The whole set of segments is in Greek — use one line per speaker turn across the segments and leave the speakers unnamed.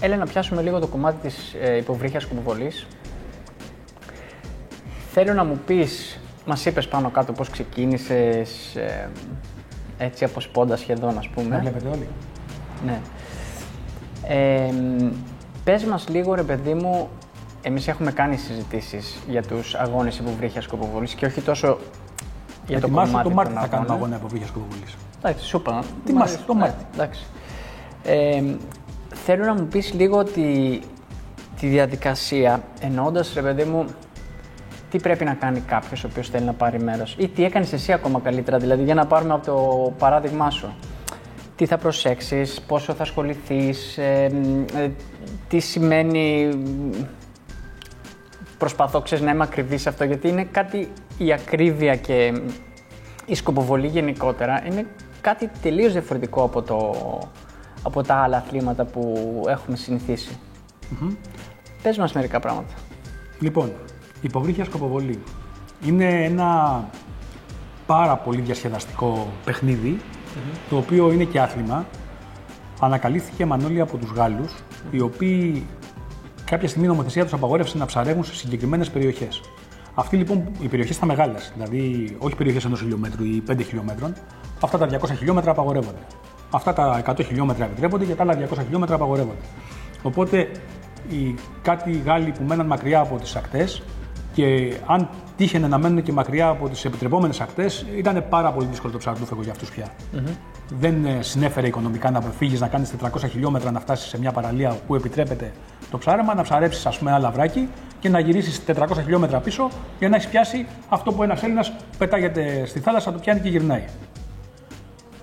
Έλα να πιάσουμε λίγο το κομμάτι της υποβρύχιας σκοποβολής. Θέλω να μου πεις, μας είπες πάνω κάτω πώς ξεκίνησες, έτσι από σπόντα σχεδόν, ας πούμε.
Να βλέπετε όλοι.
Ναι. Πες μας λίγο, ρε παιδί μου, εμείς έχουμε κάνει συζητήσεις για τους αγώνες υποβρύχιας σκοποβολής και όχι τόσο για το κομμάτι
το Μάρτι
των
θα κάνουμε
αγώνων.
αγώνα υποβρύχιας σκοποβολής.
Εντάξει, σου είπα.
Το Μάρτι.
Εντάξει. Θέλω να μου πεις λίγο τη διαδικασία, εννοώντας, ρε παιδί μου, τι πρέπει να κάνει κάποιος ο οποίος θέλει να πάρει μέρος ή τι έκανες εσύ ακόμα καλύτερα, δηλαδή για να πάρουμε από το παράδειγμά σου. Τι θα προσέξεις, πόσο θα ασχοληθείς, τι σημαίνει, προσπαθώ ξέρεις, να είμαι ακριβής σε αυτό, γιατί είναι κάτι, η ακρίβεια και η σκοποβολή γενικότερα είναι κάτι τελείως διαφορετικό από τα άλλα αθλήματα που έχουμε συνηθίσει. Πες μας μερικά πράγματα.
Λοιπόν, η υποβρύχια σκοποβολή είναι ένα πάρα πολύ διασκεδαστικό παιχνίδι, το οποίο είναι και άθλημα. Ανακαλύφθηκε Μανώλη από τους Γάλλους, οι οποίοι κάποια στιγμή η νομοθεσία τους απαγόρευσε να ψαρεύουν σε συγκεκριμένες περιοχές. Αυτή λοιπόν οι περιοχές ήταν μεγάλες, δηλαδή όχι περιοχές 1 χιλιόμετρου ή 5 χιλιόμετρων, αυτά τα 200 χιλιόμετρα απαγορεύονται. Αυτά τα 100 χιλιόμετρα επιτρέπονται και τα άλλα 200 χιλιόμετρα απαγορεύονται. Οπότε κάτι Γάλλοι που μέναν μακριά από τις ακτές και αν τύχαινε να μένουν και μακριά από τις επιτρεπόμενες ακτές, ήταν πάρα πολύ δύσκολο το ψαροτούφεκο για αυτούς πια. Δεν συνέφερε οικονομικά να φύγεις να κάνεις 400 χιλιόμετρα να φτάσεις σε μια παραλία που επιτρέπεται το ψάρεμα, να ψαρέψεις ας πούμε ένα λαβράκι και να γυρίσεις 400 χιλιόμετρα πίσω για να έχεις πιάσει αυτό που ένας Έλληνας πετάγεται στη θάλασσα, το πιάνει και γυρνάει.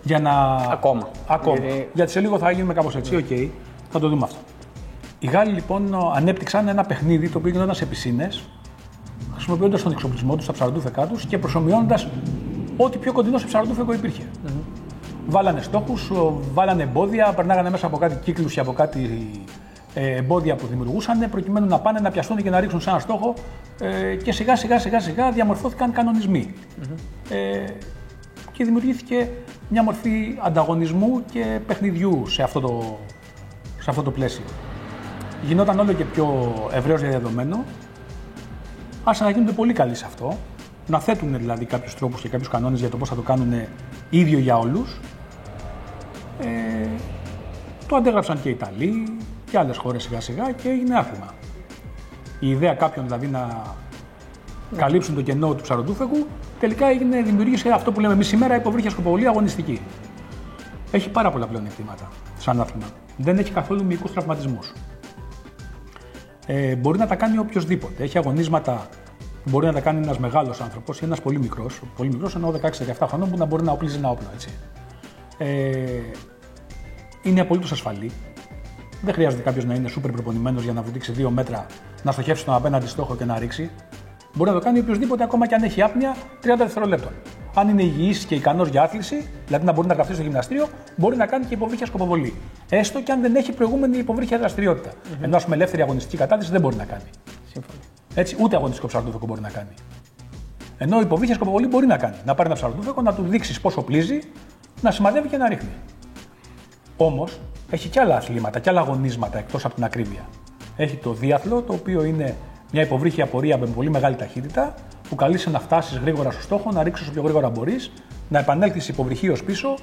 Για να...
Ακόμα.
Γιατί σε λίγο θα γίνουμε κάπως έτσι, οκ, θα το δούμε αυτό. Οι Γάλλοι λοιπόν ανέπτυξαν ένα παιχνίδι το οποίο γινόταν σε πισίνες, χρησιμοποιώντας τον εξοπλισμό τους, τα ψαροτούφεκά τους και προσομοιώνοντας ό,τι πιο κοντινό σε ψαροτούφεκο υπήρχε. Βάλανε στόχους, βάλανε εμπόδια, περνάγανε μέσα από κάτι κύκλους και από κάτι εμπόδια που δημιουργούσαν, προκειμένου να πάνε να πιαστούν και να ρίξουν σε ένα στόχο και σιγά σιγά διαμορφώθηκαν κανονισμοί. Και δημιουργήθηκε μια μορφή ανταγωνισμού και παιχνιδιού σε αυτό το πλαίσιο. Γινόταν όλο και πιο ευρέως διαδεδομένο. Άρχισαν να γίνονται πολύ καλοί σε αυτό, να θέτουν δηλαδή κάποιους τρόπους και κάποιους κανόνες για το πώς θα το κάνουν ίδιο για όλους. Το αντέγραψαν και οι Ιταλοί και άλλες χώρες σιγά σιγά και έγινε άθλημα. Η ιδέα κάποιων δηλαδή να καλύψουν το κενό του ψαροτούφεκου τελικά δημιουργήσε αυτό που λέμε εμείς σήμερα υποβρύχια σκοποβολή αγωνιστική. Έχει πάρα πολλά πλεονεκτήματα σαν άθλημα. Δεν έχει καθόλου μυϊκούς τραυματισμούς. Μπορεί να τα κάνει οποιοδήποτε. Έχει αγωνίσματα που μπορεί να τα κάνει ένας μεγάλος άνθρωπος ή ένας πολύ μικρός εννοώ 16-17 χρονών που να μπορεί να οπλίζει ένα όπλο. Έτσι. Είναι απολύτως ασφαλή. Δεν χρειάζεται κάποιος να είναι σούπερ προπονημένος για να βουτήξει 2 μέτρα, να στοχεύσει τον απέναντι στόχο και να ρίξει. Μπορεί να το κάνει οποιοδήποτε, ακόμα και αν έχει άπνοια 30 δευτερολέπτων. Αν είναι υγιής και ικανός για άθληση, δηλαδή να μπορεί να γραφτεί στο γυμναστήριο, μπορεί να κάνει και υποβρύχια σκοποβολή. Έστω και αν δεν έχει προηγούμενη υποβρύχια δραστηριότητα. Ενώ με ελεύθερη αγωνιστική κατάρτιση δεν μπορεί να κάνει.
Σύμφωνα.
Έτσι, ούτε αγωνιστικό ψαροτούφεκο μπορεί να κάνει. Ενώ υποβρύχια σκοποβολή μπορεί να κάνει. Να πάρει ένα ψαροτούφεκο, να του δείξει πόσο πλύζει, να σημαδεύει και να ρίχνει. Όμως έχει και άλλα αθλήματα και άλλα αγωνίσματα εκτός από την ακρίβεια. Έχει το δίαθλο, το οποίο είναι μια υποβρύχια πορεία με πολύ μεγάλη ταχύτητα, που καλείσαι να φτάσεις γρήγορα στο στόχο, να ρίξεις όσο πιο γρήγορα μπορείς, να επανέλθεις υποβρυχίως πίσω.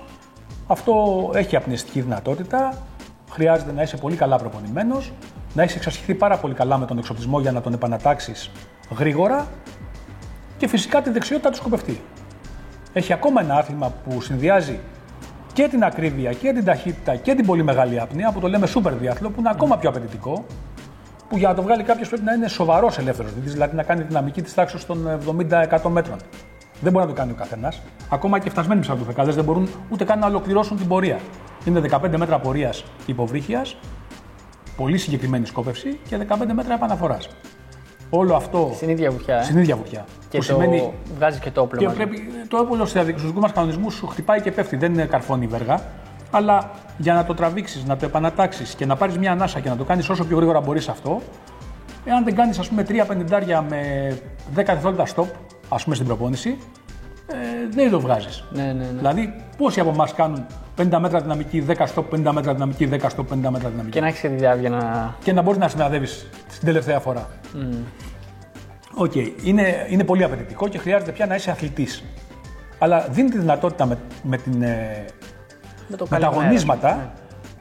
Αυτό έχει απνηστική δυνατότητα. Χρειάζεται να είσαι πολύ καλά προπονημένος, να έχεις εξασχηθεί πάρα πολύ καλά με τον εξοπλισμό για να τον επανατάξεις γρήγορα και φυσικά τη δεξιότητα του σκοπευτή. Έχει ακόμα ένα άθλημα που συνδυάζει και την ακρίβεια και την ταχύτητα και την πολύ μεγάλη άπνοια, που το λέμε super διάθλο, που είναι ακόμα πιο απαιτητικό, που για να το βγάλει κάποιος πρέπει να είναι σοβαρός ελεύθερος, δηλαδή να κάνει δυναμική της τάξης των 70-100 μέτρων. Δεν μπορεί να το κάνει ο καθένας. Ακόμα και φτασμένοι ψαροτούφεκάδες δεν μπορούν ούτε καν να ολοκληρώσουν την πορεία. Είναι 15 μέτρα πορείας υποβρύχιας, πολύ συγκεκριμένη σκόπευση και 15 μέτρα επαναφοράς. Όλο αυτό.
Στην ίδια βουτιά.
Στην ίδια βουτιά.
Και σημαίνει... βγάζει και το όπλο.
Και πρέπει, το όπλο στους δικούς μας κανονισμούς σου χτυπάει και πέφτει, δεν είναι καρφώνει βέργα. Αλλά για να το τραβήξεις, να το επανατάξεις και να πάρεις μια ανάσα και να το κάνεις όσο πιο γρήγορα μπορείς αυτό, εάν δεν κάνεις ας πούμε 3-50 με 10 δευτερόλεπτα stop, ας πούμε στην προπόνηση, δεν το βγάζεις.
Ναι.
Δηλαδή, πόσοι από εμάς κάνουν 50 μέτρα δυναμική, 10 στο 50 μέτρα δυναμική, 10 στο 50 μέτρα δυναμική.
Και να έχει και τη διάβγεια να.
Και να μπορεί να συναδεύει την τελευταία φορά. Οκ. Είναι πολύ απαιτητικό και χρειάζεται πια να είσαι αθλητής. Αλλά δίνει τη δυνατότητα με τα αγωνίσματα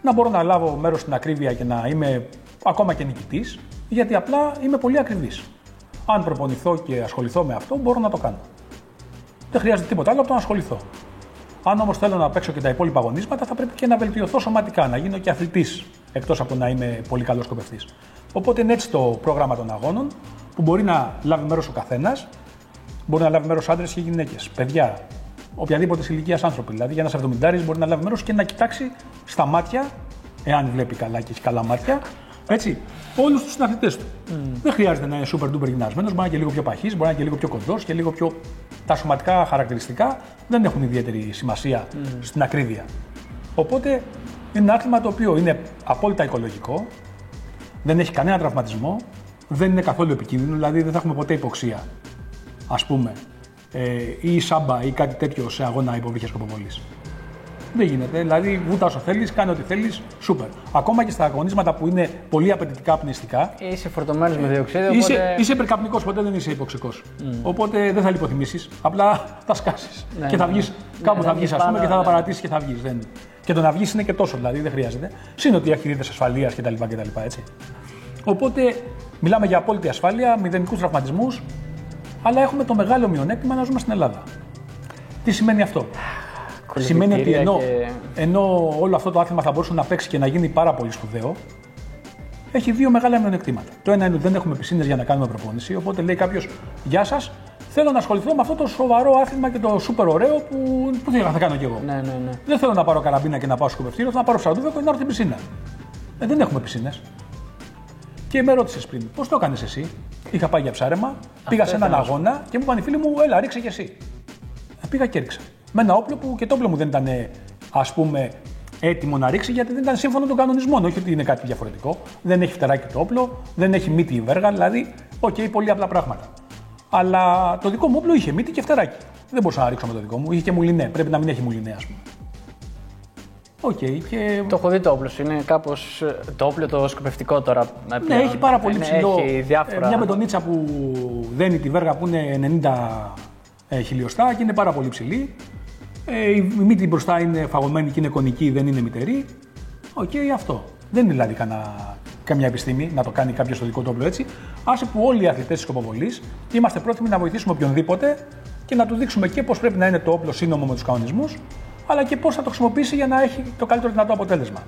να μπορώ να λάβω μέρος στην ακρίβεια και να είμαι ακόμα και νικητής, γιατί απλά είμαι πολύ ακριβής. Αν προπονηθώ και ασχοληθώ με αυτό, μπορώ να το κάνω. Δεν χρειάζεται τίποτα άλλο από το να ασχοληθώ. Αν όμως θέλω να παίξω και τα υπόλοιπα αγωνίσματα, θα πρέπει και να βελτιωθώ σωματικά, να γίνω και αθλητής, εκτός από να είμαι πολύ καλός σκοπευτής. Οπότε είναι έτσι το πρόγραμμα των αγώνων, που μπορεί να λάβει μέρος ο καθένας, μπορεί να λάβει μέρος άντρες και γυναίκες, παιδιά, οποιαδήποτε ηλικίας άνθρωποι. Δηλαδή, για ένας 70 μπορεί να λάβει μέρος και να κοιτάξει στα μάτια, εάν βλέπει καλά και έχει καλά μάτια, έτσι, όλους τους συναθλητές του. Δεν χρειάζεται να είναι super duper γυμνασμένος, μπορεί να είναι και λίγο πιο παχής, μπορεί να είναι και λίγο πιο κοντός και λίγο πιο. Τα σωματικά χαρακτηριστικά δεν έχουν ιδιαίτερη σημασία στην ακρίβεια. Οπότε είναι ένα άθλημα το οποίο είναι απόλυτα οικολογικό, δεν έχει κανένα τραυματισμό, δεν είναι καθόλου επικίνδυνο, δηλαδή δεν θα έχουμε ποτέ υποξία, ας πούμε, ή σάμπα ή κάτι τέτοιο σε αγώνα υποβρύχιας σκοποβολής. Δεν γίνεται. Δηλαδή, βούτα όσο θέλεις, κάνε ό,τι θέλεις, σούπερ. Ακόμα και στα αγωνίσματα που είναι πολύ απαιτητικά απνηστικά.
Είσαι φορτωμένος με διοξείδιο.
Είσαι υπερκαπνικός, ποτέ δεν είσαι υποξικός. Οπότε δεν θα λιποθυμήσεις. Απλά θα σκάσεις.
Ναι,
και θα βγεις. Κάπου θα βγεις, ας πούμε, και θα τα παρατήσεις και θα βγεις. Και το να βγεις είναι και τόσο, δηλαδή δεν χρειάζεται. Συν ότι έχει ρήτρες ασφαλείας κτλ. Έτσι. Οπότε μιλάμε για απόλυτη ασφάλεια, μηδενικούς τραυματισμούς, αλλά έχουμε το μεγάλο μειονέκτημα να ζούμε στην Ελλάδα. Τι σημαίνει αυτό? Σημαίνει ότι ενώ όλο αυτό το άθλημα θα μπορούσε να παίξει και να γίνει πάρα πολύ σπουδαίο, έχει δύο μεγάλα μειονεκτήματα. Το ένα είναι ότι δεν έχουμε πισίνες για να κάνουμε προπόνηση, οπότε λέει κάποιος: Γεια σας, θέλω να ασχοληθώ με αυτό το σοβαρό άθλημα και το σούπερ ωραίο που θα κάνω κι εγώ.
Ναι.
Δεν θέλω να πάρω καραμπίνα και να πάω στο σκοπευτήριο, θέλω να πάρω ψαρδούβεκο και να έρθω στην πισίνα. Δεν έχουμε πισίνες. Και με ρώτησες πριν, πώς το έκανες εσύ? Είχα πάει για ψάρεμα, πήγα σε έναν αγώνα και μου είπαν οι φίλοι μου: Έλα, ρίξε κι εσύ. Πήγα και έριξα. Με ένα όπλο που και το όπλο μου δεν ήταν, ας πούμε, έτοιμο να ρίξει, γιατί δεν ήταν σύμφωνο με τον κανονισμό. Όχι ότι είναι κάτι διαφορετικό. Δεν έχει φτεράκι το όπλο, δεν έχει μύτη η βέργα, δηλαδή, πολύ απλά πράγματα. Αλλά το δικό μου όπλο είχε μύτη και φτεράκι. Δεν μπορούσα να ρίξω με το δικό μου. Είχε και μουλινέ. Πρέπει να μην έχει μουλινέ, ας πούμε. Και...
Το έχω δει το όπλο. Είναι κάπως το όπλο το σκοπευτικό τώρα.
Ναι, έχει πάρα πολύ ψηλό.
Έχει διάφορα...
Μια μπετονίτσα που δένει τη βέργα που είναι 90 χιλιοστά και είναι πάρα πολύ ψηλή. Η μύτη μπροστά είναι φαγωμένη και είναι κονική, δεν είναι μητερή. Αυτό. Δεν είναι δηλαδή καμιά επιστήμη να το κάνει κάποιος το δικό του όπλο έτσι. Άσε που όλοι οι αθλητές της σκοποβολής είμαστε πρόθυμοι να βοηθήσουμε οποιονδήποτε και να του δείξουμε και πώς πρέπει να είναι το όπλο σύνομο με τους κανονισμούς, αλλά και πώς θα το χρησιμοποιήσει για να έχει το καλύτερο δυνατό αποτέλεσμα.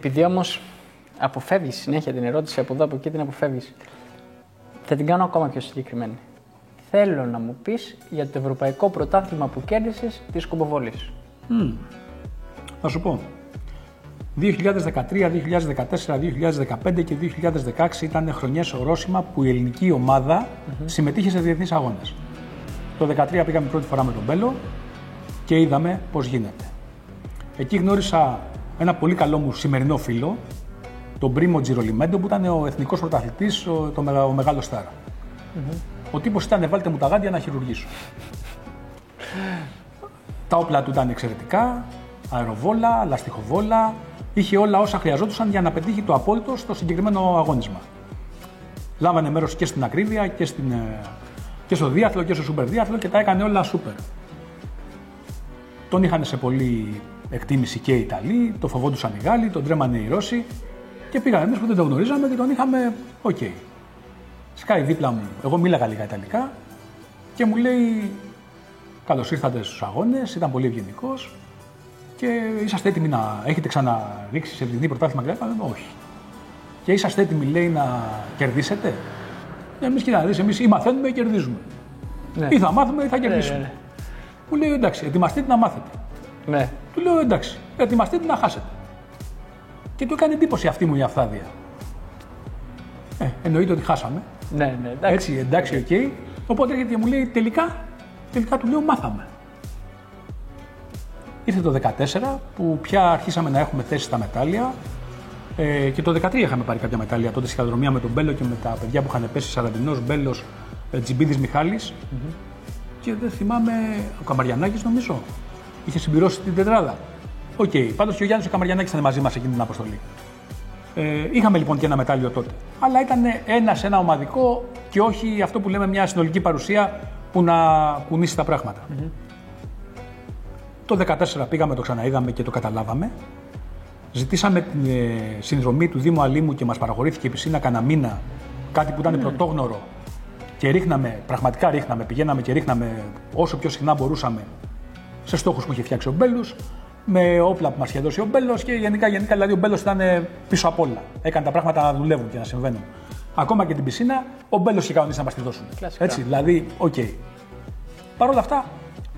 επειδή όμως αποφεύγεις συνέχεια την ερώτηση από εδώ από εκεί, την αποφεύγεις, θα την κάνω ακόμα πιο συγκεκριμένη. Θέλω να μου πεις για το ευρωπαϊκό πρωτάθλημα που κέρδισες της κουμποβολής.
Θα σου πω. 2013, 2014, 2015 και 2016 ήταν χρονιές ορόσημα που η ελληνική ομάδα συμμετείχε σε διεθνείς αγώνες. Το 2013 πήγαμε πρώτη φορά με τον Μπέλο και είδαμε πώς γίνεται. Εκεί γνώρισα ένα πολύ καλό μου σημερινό φίλο, τον Πρίμο Τζιρολιμέντο, που ήταν ο εθνικός πρωταθλητής, ο μεγάλος Στάρα. Ο τύπος ήταν βάλτε μου τα γάντια να χειρουργήσω. Τα όπλα του ήταν εξαιρετικά, αεροβόλα, λαστιχοβόλα, είχε όλα όσα χρειαζόντουσαν για να πετύχει το απόλυτο στο συγκεκριμένο αγώνισμα. Λάβανε μέρος και στην ακρίβεια και στο διάθλο και στο σούπερ διάθλο και τα έκανε όλα σούπερ. Τον είχαν σε πολύ εκτίμηση και οι Ιταλοί, το φοβόντουσαν οι Γάλλοι, τον τρέμανε οι Ρώσοι και πήγαμε εμείς που δεν τον γνωρίζαμε και τον είχαμε οκ. Σκάει δίπλα μου, εγώ μίλαγα λίγα Ιταλικά και μου λέει καλώς ήρθατε στους αγώνες, ήταν πολύ ευγενικός και είσαστε έτοιμοι να έχετε ξαναρίξει σε διεθνή πρωτάθλημα και όχι. Και είσαστε έτοιμοι, λέει, να κερδίσετε. Εμείς κοίτα να δεις, εμείς ή μαθαίνουμε ή κερδίζουμε. Ναι. Ή θα μάθουμε ή θα κερδίσουμε. Ναι. Μου λέει εντάξει, ετοιμαστείτε να μάθετε. Ναι. Του λέω εντάξει, ετοιμαστείτε να χάσετε. Και του έκανε εντύπωση αυτή μου η αυθάδεια. Εννοείται ότι χάσαμε.
Ναι, ναι, εντάξει.
Έτσι, εντάξει, οκ. Okay. Οπότε έρχεται και μου λέει τελικά του λέω μάθαμε. Ήρθε το 2014 που πια αρχίσαμε να έχουμε θέσεις στα μετάλλια. Και το 2013 είχαμε πάρει κάποια μετάλλια τότε στη χαδρομία με τον Μπέλο και με τα παιδιά που είχαν πέσει, Σαραντινός, Μπέλος, Τζιμπίδης, Μιχάλης. Και δεν θυμάμαι, ο Καμαριανάκης νομίζω, είχε συμπληρώσει την τετράδα. Οκ, πάντως και ο Γιάννης ο Καμαριανάκης ήταν μαζί μας εκείνη την αποστολή. Είχαμε λοιπόν και ένα μετάλλιο τότε. Αλλά ήταν ένα ομαδικό και όχι αυτό που λέμε μια συνολική παρουσία που να κουνήσει τα πράγματα. Το 2014 πήγαμε, το ξαναείδαμε και το καταλάβαμε. Ζητήσαμε την συνδρομή του Δήμου Αλήμου και μας παραχωρήθηκε η πισίνα κανένα μήνα, κάτι που ήταν πρωτόγνωρο. Και πραγματικά πηγαίναμε και ρίχναμε όσο πιο συχνά μπορούσαμε σε στόχους που είχε φτιάξει ο Μπέλος, με όπλα που μας είχε δώσει ο Μπέλος και γενικά δηλαδή ο Μπέλος ήταν πίσω απ' όλα. Έκανε τα πράγματα να δουλεύουν και να συμβαίνουν. Ακόμα και την πισίνα, ο Μπέλος είχε κανονίσει να μας τη δώσουν.
Κλασικά.
Έτσι, δηλαδή, οκ. Παρ' όλα αυτά,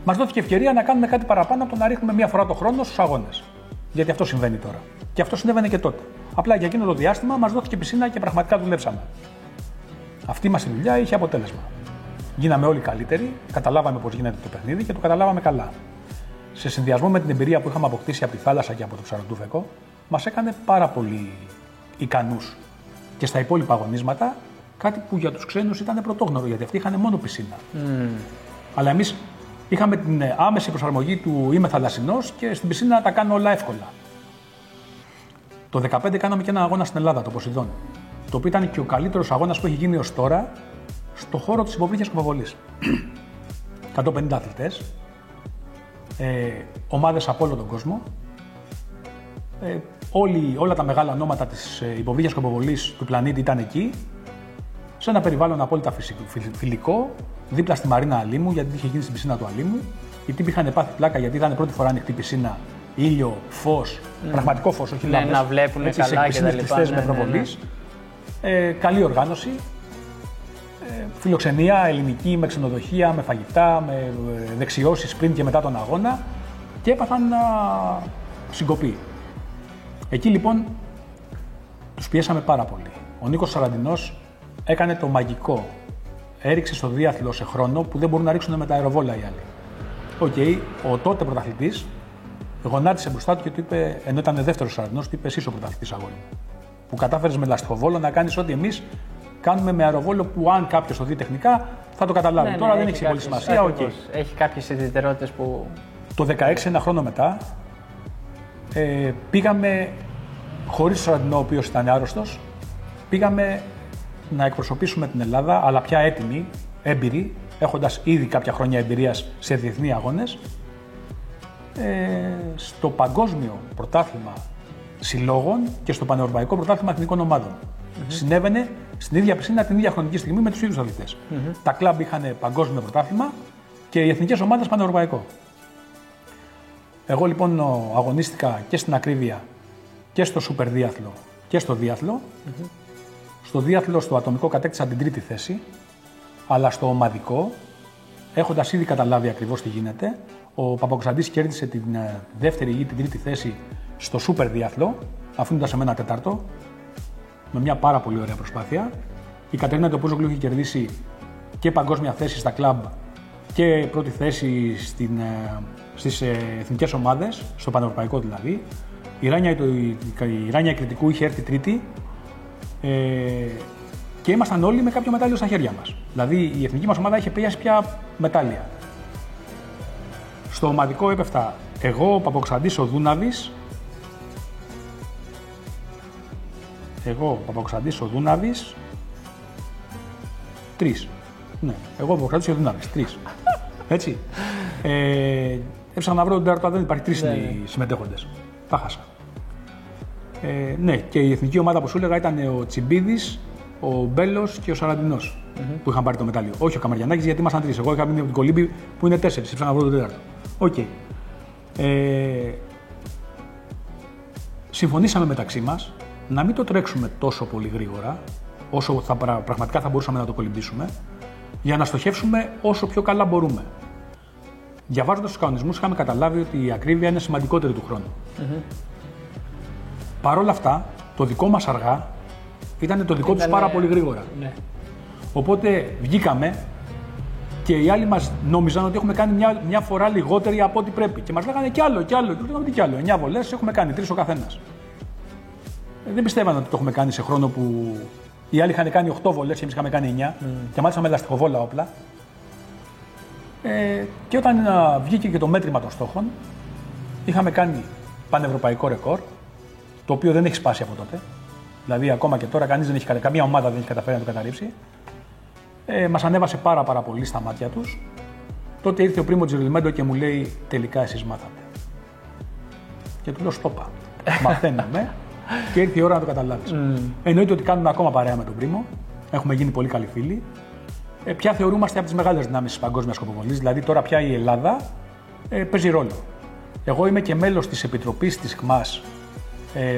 μας δόθηκε ευκαιρία να κάνουμε κάτι παραπάνω από το να ρίχνουμε μία φορά το χρόνο στους αγώνες. Γιατί αυτό συμβαίνει τώρα. Και αυτό συνέβαινε και τότε. Απλά για εκείνο το διάστημα μας δόθηκε πισίνα και πραγματικά δουλέψαμε. Αυτή μας η δουλειά είχε αποτέλεσμα. Γίναμε όλοι καλύτεροι, καταλάβαμε πώς γίνεται το παιχνίδι και το καταλάβαμε καλά. Σε συνδυασμό με την εμπειρία που είχαμε αποκτήσει από τη θάλασσα και από το Ψαροτούφεκο, μας έκανε πάρα πολύ ικανούς. Και στα υπόλοιπα αγωνίσματα, κάτι που για τους ξένους ήταν πρωτόγνωρο, γιατί αυτοί είχαν μόνο πισίνα. Αλλά εμείς είχαμε την άμεση προσαρμογή του είμαι θαλασσινός και στην πισίνα τα κάνω όλα εύκολα. Το 2015 κάναμε και ένα αγώνα στην Ελλάδα, το Ποσειδόν. Το οποίο ήταν και ο καλύτερος αγώνας που έχει γίνει ως τώρα στο χώρο της υποβρύχιας κουποβολής. 150 αθλητές, ομάδες από όλο τον κόσμο, όλα τα μεγάλα ονόματα της υποβρύχιας κουποβολής του πλανήτη ήταν εκεί, σε ένα περιβάλλον απόλυτα φιλικό, δίπλα στη Μαρίνα Αλήμου, γιατί είχε γίνει στην πισίνα του Αλήμου. Οι τύποι είχαν πάθει πλάκα γιατί ήταν πρώτη φορά ανοιχτή πισίνα, ήλιο, φως, πραγματικό φως, όχι λάμπες.
Να βλέπουν καλά και τα λοιπά.
Με προβολής. Καλή οργάνωση, φιλοξενία ελληνική με ξενοδοχεία, με φαγητά, με δεξιώσεις πριν και μετά τον αγώνα και έπαθαν συγκοπή. Εκεί λοιπόν τους πιέσαμε πάρα πολύ. Ο Νίκος Σαραντινός έκανε το μαγικό. Έριξε στο διάθλο σε χρόνο που δεν μπορούν να ρίξουν με τα αεροβόλα οι άλλοι. Ο τότε πρωταθλητής γονάτισε μπροστά του και του είπε, ενώ ήταν δεύτερος Σαραντινός, του είπε: εσύ ο πρωταθλητής, αγόρι μου. Που κατάφερες με λαστιχοβόλο να κάνεις ό,τι εμείς κάνουμε με αεροβόλο που αν κάποιος το δει τεχνικά θα το καταλάβει.
Ναι,
τώρα
ναι,
δεν έχει πολύ σημασία.
Έχει κάποιες ιδιαιτερότητες που.
Το 2016, ένα χρόνο μετά, πήγαμε χωρίς Σαραντινό, ο οποίος ήταν άρρωστος, πήγαμε να εκπροσωπήσουμε την Ελλάδα, αλλά πια έτοιμοι, έμπειροι, έχοντας ήδη κάποια χρόνια εμπειρίας σε διεθνείς αγώνες, στο Παγκόσμιο Πρωτάθλημα Συλλόγων και στο Πανευρωπαϊκό Πρωτάθλημα Εθνικών Ομάδων. Συνέβαινε στην ίδια πισίνα την ίδια χρονική στιγμή με τους ίδιους αθλητές. Τα κλαμπ είχαν παγκόσμιο πρωτάθλημα και οι εθνικές ομάδες πανευρωπαϊκό. Εγώ λοιπόν αγωνίστηκα και στην ακρίβεια και στο σούπερ διάθλο και στο διάθλο. Στο διάθλο, στο ατομικό κατέκτησα την 3η θέση, αλλά στο ομαδικό, έχοντας ήδη καταλάβει ακριβώς τι γίνεται, ο Παπακοσταντής κέρδισε την 2η ή την 3η θέση στο σούπερ διάθλο, αφήνοντας σε μένα 4ο, με μια πάρα πολύ ωραία προσπάθεια. Η Κατερίνα Τοπούζογλου είχε κερδίσει και παγκόσμια θέση στα κλαμπ και πρώτη θέση στις εθνικές ομάδες, στο πανευρωπαϊκό δηλαδή. Η Ράνια Κρητικού είχε έρθει τρίτη και ήμασταν όλοι με κάποιο μετάλλιο στα χέρια μας. Δηλαδή η εθνική μας ομάδα είχε πιάσει πια μετάλλια. Στο ομαδικό έπεφτα εγώ, ο Παπακοσταντής, ο Δούναβης. Τρεις. Ναι, εγώ, ο Παπακοσταντής και ο Δούναβης. Τρεις. Έτσι. Έψαχνα να βρω τον τέταρτο, δεν υπάρχει τρεις συμμετέχοντες. Τα χάσα. Ναι, και η εθνική ομάδα που σου έλεγα ήταν ο Τσιμπίδης, ο Μπέλος και ο Σαραντινός που είχαν πάρει το μετάλλιο. Όχι ο Καμαριανάκης, γιατί ήμασταν τρεις. Εγώ είχα μείνει από την Κολύμπη που είναι 4. Έψαχνα να βρω τον τέταρτο. Οκ. Συμφωνήσαμε μεταξύ μας να μην το τρέξουμε τόσο πολύ γρήγορα, όσο πραγματικά θα μπορούσαμε να το κολυμπήσουμε, για να στοχεύσουμε όσο πιο καλά μπορούμε. Διαβάζοντας τους κανονισμούς, είχαμε καταλάβει ότι η ακρίβεια είναι σημαντικότερη του χρόνου. Παρ' όλα αυτά, το δικό μας αργά ήταν το δικό τους πάρα πολύ γρήγορα.
Ναι.
Οπότε βγήκαμε και οι άλλοι μας νόμιζαν ότι έχουμε κάνει μια φορά λιγότερη από ό,τι πρέπει. Και μας λέγανε κι άλλο. Και λέγαμε τι κι άλλο. 9 βολές έχουμε κάνει, 3 ο καθένας. Δεν πιστεύαν ότι το έχουμε κάνει σε χρόνο που οι άλλοι είχαν κάνει 8 βολές και εμείς είχαμε κάνει 9. Και μάλιστα με ελαστικοβόλα όπλα. Και όταν βγήκε και το μέτρημα των στόχων, είχαμε κάνει πανευρωπαϊκό ρεκόρ, το οποίο δεν έχει σπάσει από τότε. Δηλαδή, ακόμα και τώρα, καμία ομάδα δεν έχει καταφέρει να το καταρρύψει. Μας ανέβασε πάρα πολύ στα μάτια τους. Τότε ήρθε ο Πρίμο Τζιριλμέντο και μου λέει: τελικά εσείς μάθατε. Και του λέω: στόπα. Μαθαίνουμε και ήρθε η ώρα να το καταλάβεις. Εννοείται ότι κάνουμε ακόμα παρέα με τον Πρίμο. Έχουμε γίνει πολύ καλοί φίλοι. Πια θεωρούμαστε από τις μεγάλες δυνάμεις της παγκόσμιας σκοποβολής. Δηλαδή, τώρα πια η Ελλάδα παίζει ρόλο. Εγώ είμαι και μέλος της Επιτροπής της ΚΜΑΣ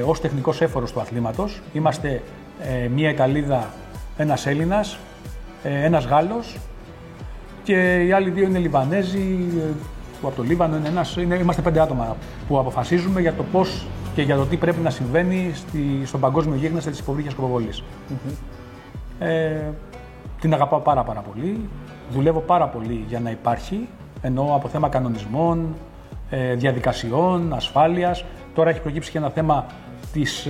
ως τεχνικός έφορος του αθλήματος. Είμαστε μία Ιταλίδα, ένας Έλληνας, ένας Γάλλος και οι άλλοι 2 είναι Λιβανέζοι που από το Λίβανο είμαστε 5 άτομα που αποφασίζουμε για το πώς και για το τι πρέπει να συμβαίνει στον παγκόσμιο γίγνεσθε της υποβρύχιας σκοποβολής. Την αγαπάω πάρα πολύ, δουλεύω πάρα πολύ για να υπάρχει, εννοώ από θέμα κανονισμών, διαδικασιών, ασφάλειας. Τώρα έχει προκύψει και ένα θέμα της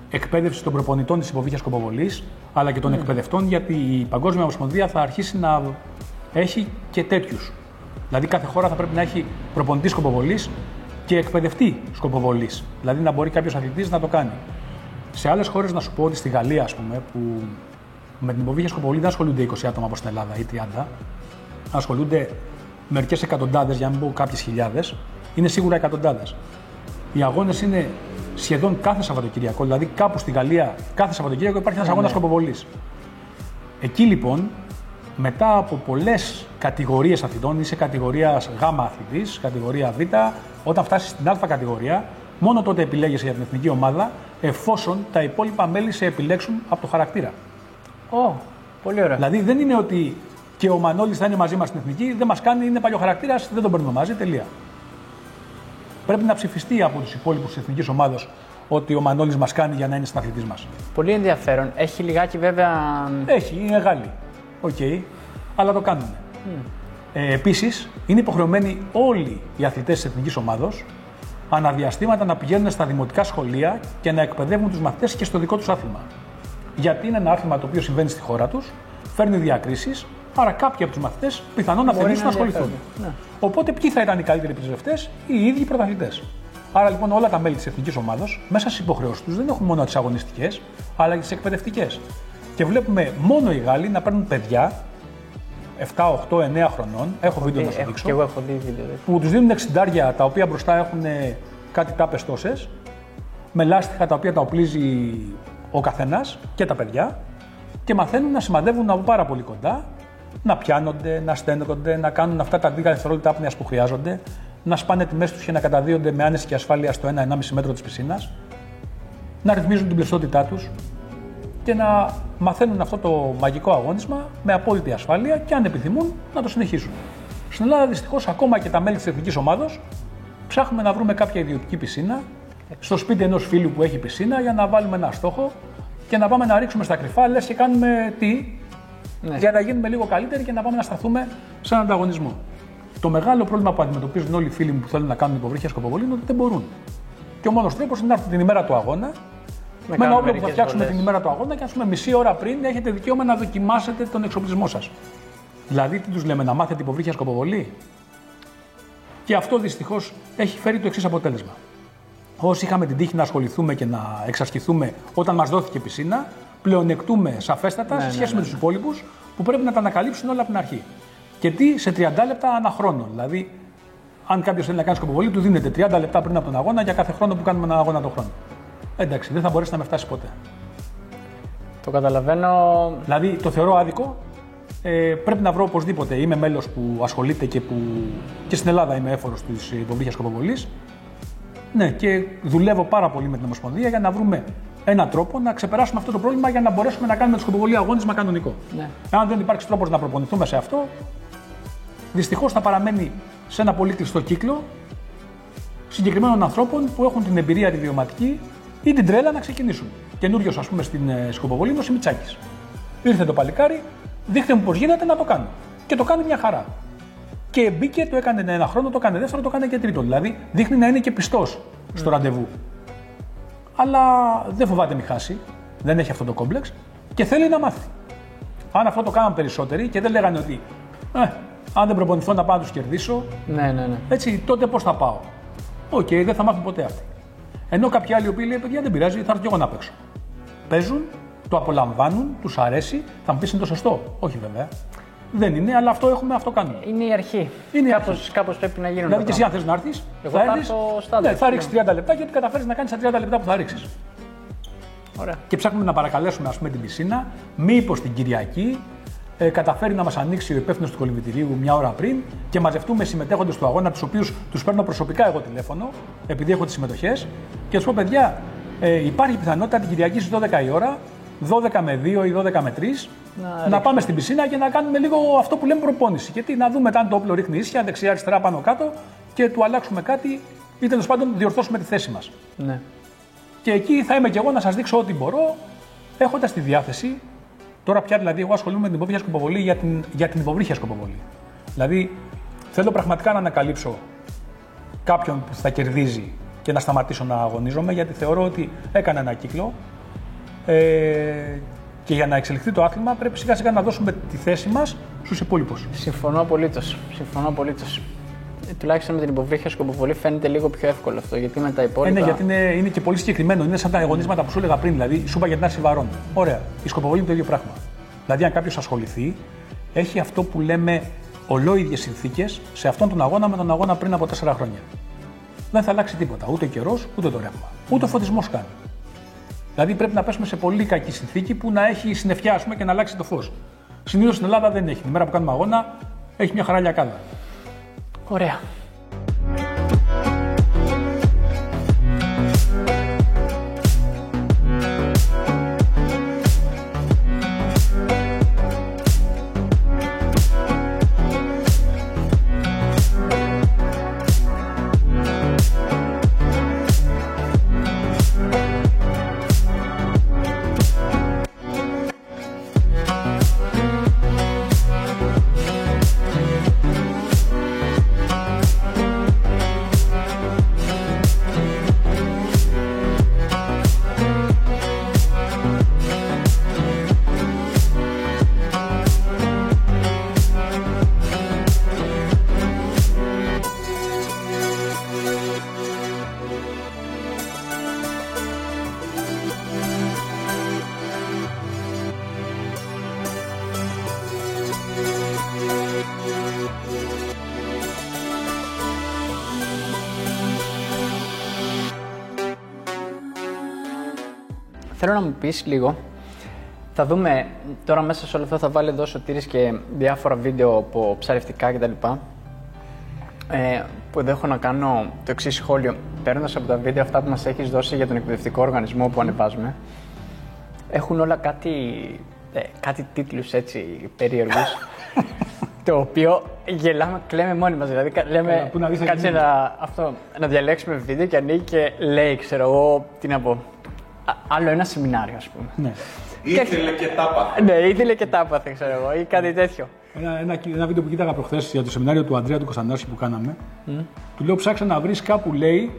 εκπαίδευσης των προπονητών της υποβρύχιας σκοποβολής, αλλά και των εκπαιδευτών, γιατί η Παγκόσμια Ομοσπονδία θα αρχίσει να έχει και τέτοιους. Δηλαδή κάθε χώρα θα πρέπει να έχει προπονητή σκοποβολής και εκπαιδευτή σκοποβολής. Δηλαδή να μπορεί κάποιος αθλητής να το κάνει. Σε άλλες χώρες, να σου πω ότι στη Γαλλία, ας πούμε, που με την υποβρύχια σκοποβολή δεν ασχολούνται 20 άτομα όπως στην Ελλάδα ή 30, ασχολούνται μερικές εκατοντάδες, για να μην πω κάποιες χιλιάδες, είναι σίγουρα εκατοντάδες. Οι αγώνες είναι σχεδόν κάθε Σαββατοκύριακο, δηλαδή κάπου στη Γαλλία κάθε Σαββατοκύριακο υπάρχει ένας αγώνας σκοποβολής. Εκεί λοιπόν, μετά από πολλές κατηγορίες αθλητών, είσαι κατηγορία Γ αθλητής, κατηγορία Β, όταν φτάσεις στην Α κατηγορία, μόνο τότε επιλέγεσαι για την εθνική ομάδα, εφόσον τα υπόλοιπα μέλη σε επιλέξουν από το χαρακτήρα.
Πολύ ωραία.
Δηλαδή δεν είναι ότι και ο Μανώλης θα είναι μαζί μας στην εθνική, δεν μας κάνει, είναι παλιοχαρακτήρας, δεν τον παίρνουμε μαζί, τελεία. Πρέπει να ψηφιστεί από τους υπόλοιπους της εθνικής ομάδας ότι ο Μανώλης μας κάνει για να είναι συναθλητής μας.
Πολύ ενδιαφέρον. Έχει λιγάκι βέβαια.
Έχει, είναι Γάλλοι. Οκ, αλλά το κάνουν. Επίσης, είναι υποχρεωμένοι όλοι οι αθλητές της εθνικής ομάδος αναδιαστήματα να πηγαίνουν στα δημοτικά σχολεία και να εκπαιδεύουν τους μαθητές και στο δικό τους άθλημα. Γιατί είναι ένα άθλημα το οποίο συμβαίνει στη χώρα τους, φέρνει διακρίσεις, άρα κάποιοι από τους μαθητές πιθανόν να θελήσουν να ασχοληθούν. Ναι. Οπότε, ποιοι θα ήταν οι καλύτεροι πρωταθλητές, οι ίδιοι πρωταθλητές. Άρα λοιπόν, όλα τα μέλη της εθνικής ομάδας μέσα στις υποχρεώσεις τους δεν έχουν μόνο τις αγωνιστικές, αλλά και τις εκπαιδευτικές. Και βλέπουμε μόνο οι Γάλλοι να παίρνουν παιδιά 7, 8, 9 χρονών. Έχω βίντεο να σου δείξω.
Και εγώ έχω δει βίντεο.
Που τους δίνουν 60, τα οποία μπροστά έχουν κάτι τάπες τόσες, με λάστιχα τα οποία τα οπλίζει ο καθένας και τα παιδιά, και μαθαίνουν να σημαδεύουν από πάρα πολύ κοντά, να πιάνονται, να στένονται, να κάνουν αυτά τα 10 δευτερόλεπτα άπνοιας που χρειάζονται, να σπάνε τη μέση τους και να καταδύονται με άνεση και ασφάλεια στο 1-1,5 μέτρο της πισίνας, να ρυθμίζουν την πλαιστότητά τους και να μαθαίνουν αυτό το μαγικό αγώνισμα με απόλυτη ασφάλεια και αν επιθυμούν να το συνεχίσουν. Στην Ελλάδα δυστυχώς ακόμα και τα μέλη της εθνικής ομάδος ψάχνουμε να βρούμε κάποια ιδιωτική πισίνα στο σπίτι ενός φίλου που έχει πισίνα για να βάλουμε ένα στόχο και να πάμε να ρίξουμε στα κρυφά, λες και κάνουμε τι, για να γίνουμε λίγο καλύτεροι και να πάμε να σταθούμε σε έναν ανταγωνισμό. Το μεγάλο πρόβλημα που αντιμετωπίζουν όλοι οι φίλοι μου που θέλουν να κάνουν υποβρύχια σκοποβολή είναι ότι δεν μπορούν. Και ο μόνος τρόπος είναι να έρθουν την ημέρα του αγώνα, με ένα όπλο που θα φτιάξουμε την ημέρα του αγώνα και μισή ώρα πριν έχετε δικαίωμα να δοκιμάσετε τον εξοπλισμό σας. Δηλαδή, τι τους λέμε, να μάθετε υποβρύχια σκοποβολή. Και αυτό δυστυχώς έχει φέρει το εξής αποτέλεσμα. Όσοι είχαμε την τύχη να ασχοληθούμε και να εξασκηθούμε όταν μας δόθηκε πισίνα, πλεονεκτούμε σαφέστατα σε σχέση με τους υπόλοιπους που πρέπει να τα ανακαλύψουν όλα από την αρχή. Και τι, σε 30 λεπτά ανά χρόνο. Δηλαδή, αν κάποιος θέλει να κάνει σκοποβολή, του δίνεται 30 λεπτά πριν από τον αγώνα για κάθε χρόνο που κάνουμε έναν αγώνα τον χρόνο. Εντάξει, δεν θα μπορέσει να με φτάσει ποτέ.
Το καταλαβαίνω.
Δηλαδή, το θεωρώ άδικο. Πρέπει να βρω οπωσδήποτε. Είμαι μέλος που ασχολείται και στην Ελλάδα είμαι έφορος της υποβρύχιας σκοποβολής. Ναι, και δουλεύω πάρα πολύ με την Ομοσπονδία για να βρούμε έναν τρόπο να ξεπεράσουμε αυτό το πρόβλημα για να μπορέσουμε να κάνουμε το σκοποβολή αγώνισμα κανονικό. Ναι. Αν δεν υπάρξει τρόπος να προπονηθούμε σε αυτό, δυστυχώς θα παραμένει σε ένα πολύ κλειστό κύκλο συγκεκριμένων ανθρώπων που έχουν την εμπειρία τη βιωματική ή την τρέλα να ξεκινήσουν. Καινούριος, ας πούμε, στην σκοποβολή είναι ο Σιμιτσάκης. Ήρθε το παλικάρι, δείχτε μου πώς γίνεται να το κάνω. Και το κάνει μια χαρά. Και μπήκε, το έκανε ένα χρόνο, το έκανε δεύτερο, το έκανε και τρίτο. Δηλαδή δείχνει να είναι και πιστός στο ραντεβού. Αλλά δεν φοβάται μη χάσει, δεν έχει αυτό το κόμπλεξ και θέλει να μάθει. Αν αυτό το κάναν περισσότεροι και δεν λέγανε ότι αν δεν προπονηθώ να πάω να τους κερδίσω,
ναι.
Έτσι, τότε πώς θα πάω. Οκ, δεν θα μάθουν ποτέ αυτοί. Ενώ κάποιοι άλλοι οποίοι λέει: παιδιά, δεν πειράζει, θα έρθω και εγώ να παίξω. Παίζουν, το απολαμβάνουν, τους αρέσει, θα μου πεις είναι το σωστό. Όχι βέβαια. Δεν είναι, αλλά αυτό κάνουμε.
Είναι η αρχή. Κάπως πρέπει να γίνουν.
Δηλαδή και εσύ, αν θες να έρθεις, θα ρίξεις 30 λεπτά και ό,τι καταφέρεις να κάνεις στα 30 λεπτά που θα ρίξεις.
Ωραία.
Και ψάχνουμε να παρακαλέσουμε, ας πούμε, την πισίνα, μήπως την Κυριακή καταφέρει να μας ανοίξει ο υπεύθυνος του κολυμβητηρίου μια ώρα πριν και μαζευτούμε συμμετέχοντες του αγώνα, τους οποίους τους παίρνω προσωπικά εγώ τηλέφωνο, επειδή έχω τις συμμετοχές, και τους πω: παιδιά, υπάρχει πιθανότητα την Κυριακή στις 12 η ώρα, 12 με 2 ή 12 με 3, να πάμε στην πισίνα και να κάνουμε λίγο αυτό που λέμε προπόνηση. Γιατί να δούμε αν το όπλο ρίχνει ίσια, δεξιά-αριστερά, πάνω-κάτω και του αλλάξουμε κάτι ή τέλος πάντων διορθώσουμε τη θέση μας.
Ναι.
Και εκεί θα είμαι και εγώ να σας δείξω ό,τι μπορώ, έχοντας τη διάθεση. Τώρα πια δηλαδή, εγώ ασχολούμαι με την υποβρύχια σκοποβολή για την υποβρύχια σκοποβολή. Δηλαδή, θέλω πραγματικά να ανακαλύψω κάποιον που θα κερδίζει και να σταματήσω να αγωνίζομαι, γιατί θεωρώ ότι έκανα ένα κύκλο. Και για να εξελιχθεί το άθλημα πρέπει σιγά σιγά να δώσουμε τη θέση μας στους υπόλοιπους.
Συμφωνώ απολύτως. Τουλάχιστον με την υποβρύχια σκοποβολή φαίνεται λίγο πιο εύκολο αυτό, γιατί με τα υπόλοιπα.
Ναι, γιατί είναι και πολύ συγκεκριμένο. Είναι σαν τα αγωνίσματα που σου έλεγα πριν. Δηλαδή, σου είπα για την άρση βαρών. Ωραία. Η σκοποβολή είναι το ίδιο πράγμα. Δηλαδή, αν κάποιος ασχοληθεί, έχει αυτό που λέμε ολόιδιες συνθήκες σε αυτόν τον αγώνα με τον αγώνα πριν από 4 χρόνια. Δεν θα αλλάξει τίποτα. Ούτε ο καιρός, ούτε το ρεύμα. Ούτε ο φωτισμός κάνει. Δηλαδή, πρέπει να πέσουμε σε πολύ κακή συνθήκη που να έχει συννεφιά, ας πούμε, και να αλλάξει το φως. Συνήθως στην Ελλάδα δεν έχει. Την μέρα που κάνουμε αγώνα έχει μια χαρά λιακάδα.
Ωραία. Θέλω να μου πεις λίγο, θα δούμε τώρα μέσα σε όλο αυτό, θα βάλει εδώ ο Σωτήρης και διάφορα βίντεο από ψαρευτικά κτλ. που εδώ έχω να κάνω το εξής σχόλιο. Παίρνοντας από τα βίντεο αυτά που μας έχεις δώσει για τον εκπαιδευτικό οργανισμό που ανεβάζουμε, έχουν όλα κάτι τίτλους έτσι περίεργους, το οποίο γελάμε, κλαίμε μόνοι μας. Δηλαδή, λέμε, κάτσε να διαλέξουμε βίντεο και ανοίγει και λέει, ξέρω εγώ, τι να πω, άλλο ένα σεμινάριο, ας πούμε.
Ναι.
Ήθελε και τα πάθε.
Ναι, ήθελε και τα πάθε, ξέρω εγώ, ή κάτι τέτοιο.
Ένα βίντεο που κοίταγα προχθές για το σεμινάριο του Ανδρέα του Κωνσταντινάκη που κάναμε. Του λέω ψάξε να βρεις κάπου, λέει,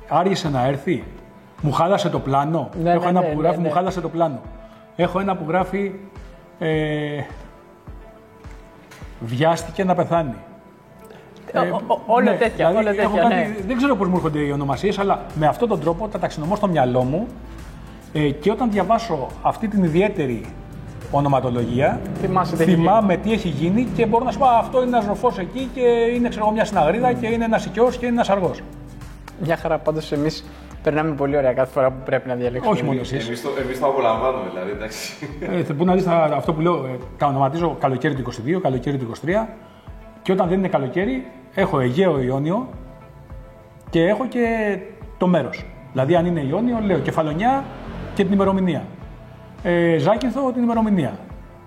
άργησε να έρθει. Μου χάλασε το πλάνο. Έχω ένα που γράφει μου χάλασε το πλάνο. Έχω ένα που γράφει βιάστηκε να πεθάνει.
Όλα τέτοια.
Δεν ξέρω πώς μου έρχονται οι ονομασίες, αλλά με αυτόν τον τρόπο τα ταξινομώ στο μυαλό μου και όταν διαβάσω αυτή την ιδιαίτερη ονοματολογία, θυμάμαι τι έχει γίνει και μπορώ να σου πω αυτό είναι ένας ροφός εκεί και είναι ξέρω, μια συναγρίδα και είναι ένας οικιός και είναι ένας αργός. Μια
χαρά, πάντως εμείς περνάμε πολύ ωραία κάθε φορά που πρέπει να διαλέξουμε.
Όχι μόνο εσείς.
Εμείς το απολαμβάνουμε δηλαδή, εντάξει.
Πού να δεις αυτό που λέω, τα ονοματίζω καλοκαίρι του 22, καλοκαίρι του 23 και όταν δεν είναι καλοκαίρι έχω Αιγαίο Ιόνιο και έχω και το μέρος. Δηλαδή αν είναι Ιόνιο λέω Κεφαλονιά και την ημερομηνία. Ζάκυνθο την ημερομηνία.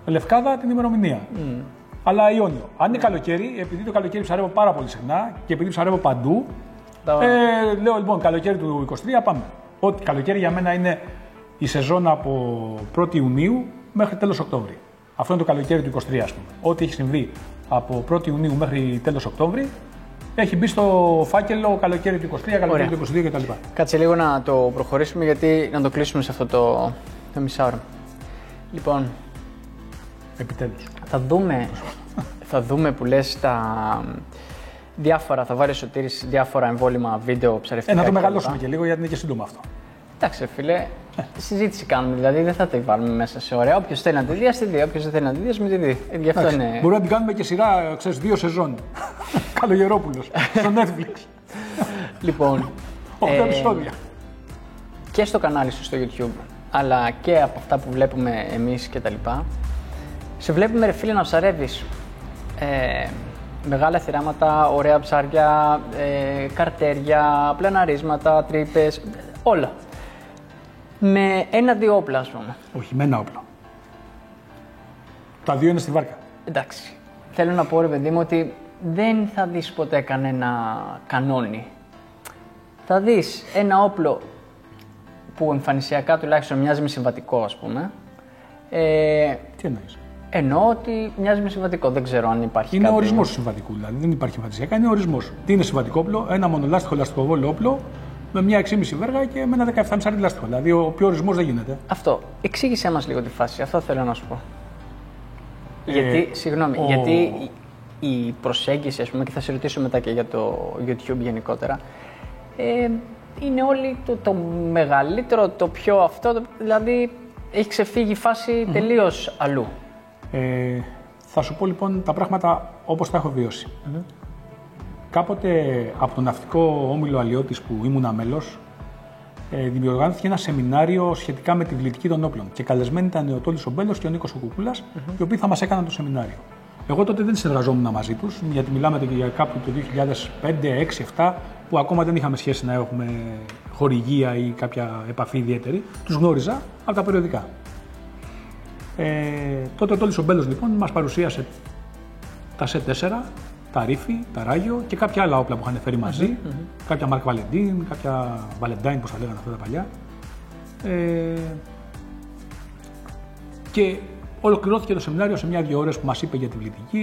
Λευκάδα την ημερομηνία. Αλλά Ιόνιο. Αν είναι καλοκαίρι, επειδή το καλοκαίρι ψαρεύω πάρα πολύ συχνά και επειδή ψαρεύω παντού, λέω λοιπόν καλοκαίρι του 23 πάμε. Ό,τι καλοκαίρι για μένα είναι η σεζόν από 1η Ιουνίου μέχρι τέλος Οκτώβρη. Αυτό είναι το καλοκαίρι του 23 ας πούμε. Ό,τι έχει συμβεί από 1η Ιουνίου μέχρι τέλος Οκτώβρη έχει μπει στο φάκελο καλοκαίρι του 23, καλοκαίρι του 22 κτλ.
Κάτσε λίγο να το προχωρήσουμε γιατί να το κλείσουμε σε αυτό το μισάωρο. Λοιπόν,
επιτέλους.
Θα δούμε που λες τα διάφορα, θα βάλει ο Σωτήρης διάφορα εμβόλυμα βίντεο ψαρευτικά.
Να το μεγαλώσουμε και λίγο γιατί είναι και σύντομο αυτό.
Εντάξει, φίλε, συζήτηση κάνουμε. Δηλαδή δεν θα το βάλουμε μέσα σε ωραία. Όποιος θέλει να τη δει, ας τη δει. Όποιος δεν θέλει να τη δει, ας μην τη δει. Γι' αυτό είναι.
Μπορούμε να την κάνουμε και σειρά, ξέρεις, 2 σεζόν. Καλογερόπουλος. Στο Netflix.
Λοιπόν.
8 επεισόδια.
Και στο κανάλι σου στο YouTube, αλλά και από αυτά που βλέπουμε εμείς κτλ. Σε βλέπουμε, ρε φίλε, να ψαρεύεις. Μεγάλα θυράματα, ωραία ψάρια, καρτέρια, πλαναρίσματα, τρύπες, όλα. Με 1-2 όπλα, ας πούμε.
Όχι, με ένα όπλο. Τα 2 είναι στη βάρκα.
Εντάξει. Θέλω να πω, ρε παιδί μου, ότι δεν θα δεις ποτέ κανένα κανόνι. Θα δεις ένα όπλο που εμφανισιακά τουλάχιστον μοιάζει με συμβατικό, ας πούμε.
Τι εννοείς?
Εννοώ ότι μοιάζει με συμβατικό. Δεν ξέρω αν υπάρχει.
Είναι ο ορισμός του συμβατικού, δηλαδή δεν υπάρχει εμφανισιακά, είναι ο ορισμός. Τι είναι συμβατικό όπλο? Ένα μονολάστιχο λαστιχοβόλο όπλο με μια 6,5 βέργα και με ένα 17,5 λάστιχο. Δηλαδή ο πιο ορισμός δεν γίνεται.
Αυτό. Εξήγησέ μας λίγο τη φάση. Αυτό θέλω να σου πω. Γιατί, συγγνώμη, γιατί η προσέγγιση, ας πούμε, και θα σε ρωτήσω μετά και για το YouTube γενικότερα, είναι όλοι το μεγαλύτερο, το πιο αυτό, δηλαδή έχει ξεφύγει η φάση τελείως αλλού.
Θα σου πω λοιπόν τα πράγματα όπως τα έχω βιώσει. Κάποτε από τον ναυτικό όμιλο Αλλιώτης που ήμουνα μέλος, δημιουργήθηκε ένα σεμινάριο σχετικά με τη βλητική των όπλων. Και καλεσμένοι ήταν ο Τόλης ο Μπέλος και ο Νίκος ο Κουκούλας, οι οποίοι θα μας έκαναν το σεμινάριο. Εγώ τότε δεν συνεργαζόμουν μαζί τους, γιατί μιλάμε για κάπου το 2005, 2006, 2007, που ακόμα δεν είχαμε σχέση να έχουμε χορηγία ή κάποια επαφή ιδιαίτερη. Τους γνώριζα από τα περιοδικά. Τότε ο Τόλης ο Μπέλος λοιπόν μας παρουσίασε τα C4, τα ρήφη, τα ράγιο και κάποια άλλα όπλα που είχαν φέρει μαζί. Κάποια Mark Valentine, κάποια Valentine, πώς τα λέγανε αυτά τα παλιά. Και ολοκληρώθηκε το σεμινάριο σε 1-2 ώρες που μας είπε για τη βλητική,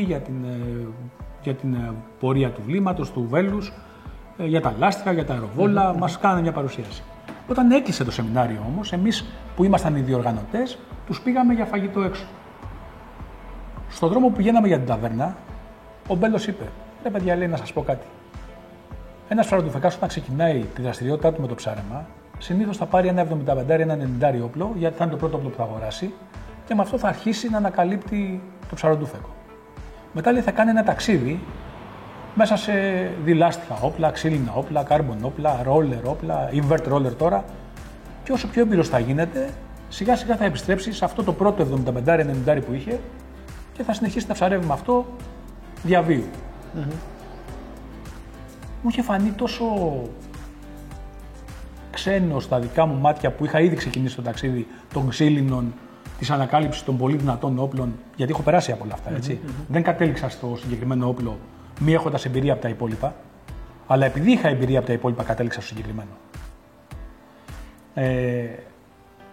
για την πορεία του βλήματος, του βέλους, για τα λάστιχα, για τα αεροβόλα. Μας κάνανε μια παρουσίαση. Όταν έκλεισε το σεμινάριο όμως, εμείς που ήμασταν οι διοργανωτές, τους πήγαμε για φαγητό έξω. Στον δρόμο που πηγαίναμε για την ταβέρνα, ο Μπέλος είπε: ρε παιδιά, λέει να σας πω κάτι. Ένας ψαροτουφεκάς όταν ξεκινάει τη δραστηριότητά του με το ψάρεμα, συνήθως θα πάρει ένα 75, ένα 90 όπλο, γιατί θα είναι το πρώτο όπλο που θα αγοράσει, και με αυτό θα αρχίσει να ανακαλύπτει το ψαροτούφεκο. Μετά λέει θα κάνει ένα ταξίδι μέσα σε διλάστιχα όπλα, ξύλινα όπλα, carbon όπλα, roller όπλα, invert roller τώρα. Και όσο πιο έμπειρος θα γίνεται, σιγά σιγά θα επιστρέψει σε αυτό το πρώτο 75-90 που είχε και θα συνεχίσει να ψαρεύει με αυτό διαβίου. Μου είχε φανεί τόσο ξένο στα δικά μου μάτια που είχα ήδη ξεκινήσει το ταξίδι των ξύλινων, της ανακάλυψης των πολύ δυνατών όπλων, γιατί έχω περάσει από όλα αυτά, έτσι. Δεν κατέληξα στο συγκεκριμένο όπλο μη έχοντας εμπειρία από τα υπόλοιπα, αλλά επειδή είχα εμπειρία από τα υπόλοιπα κατέληξα στο συγκεκριμένο.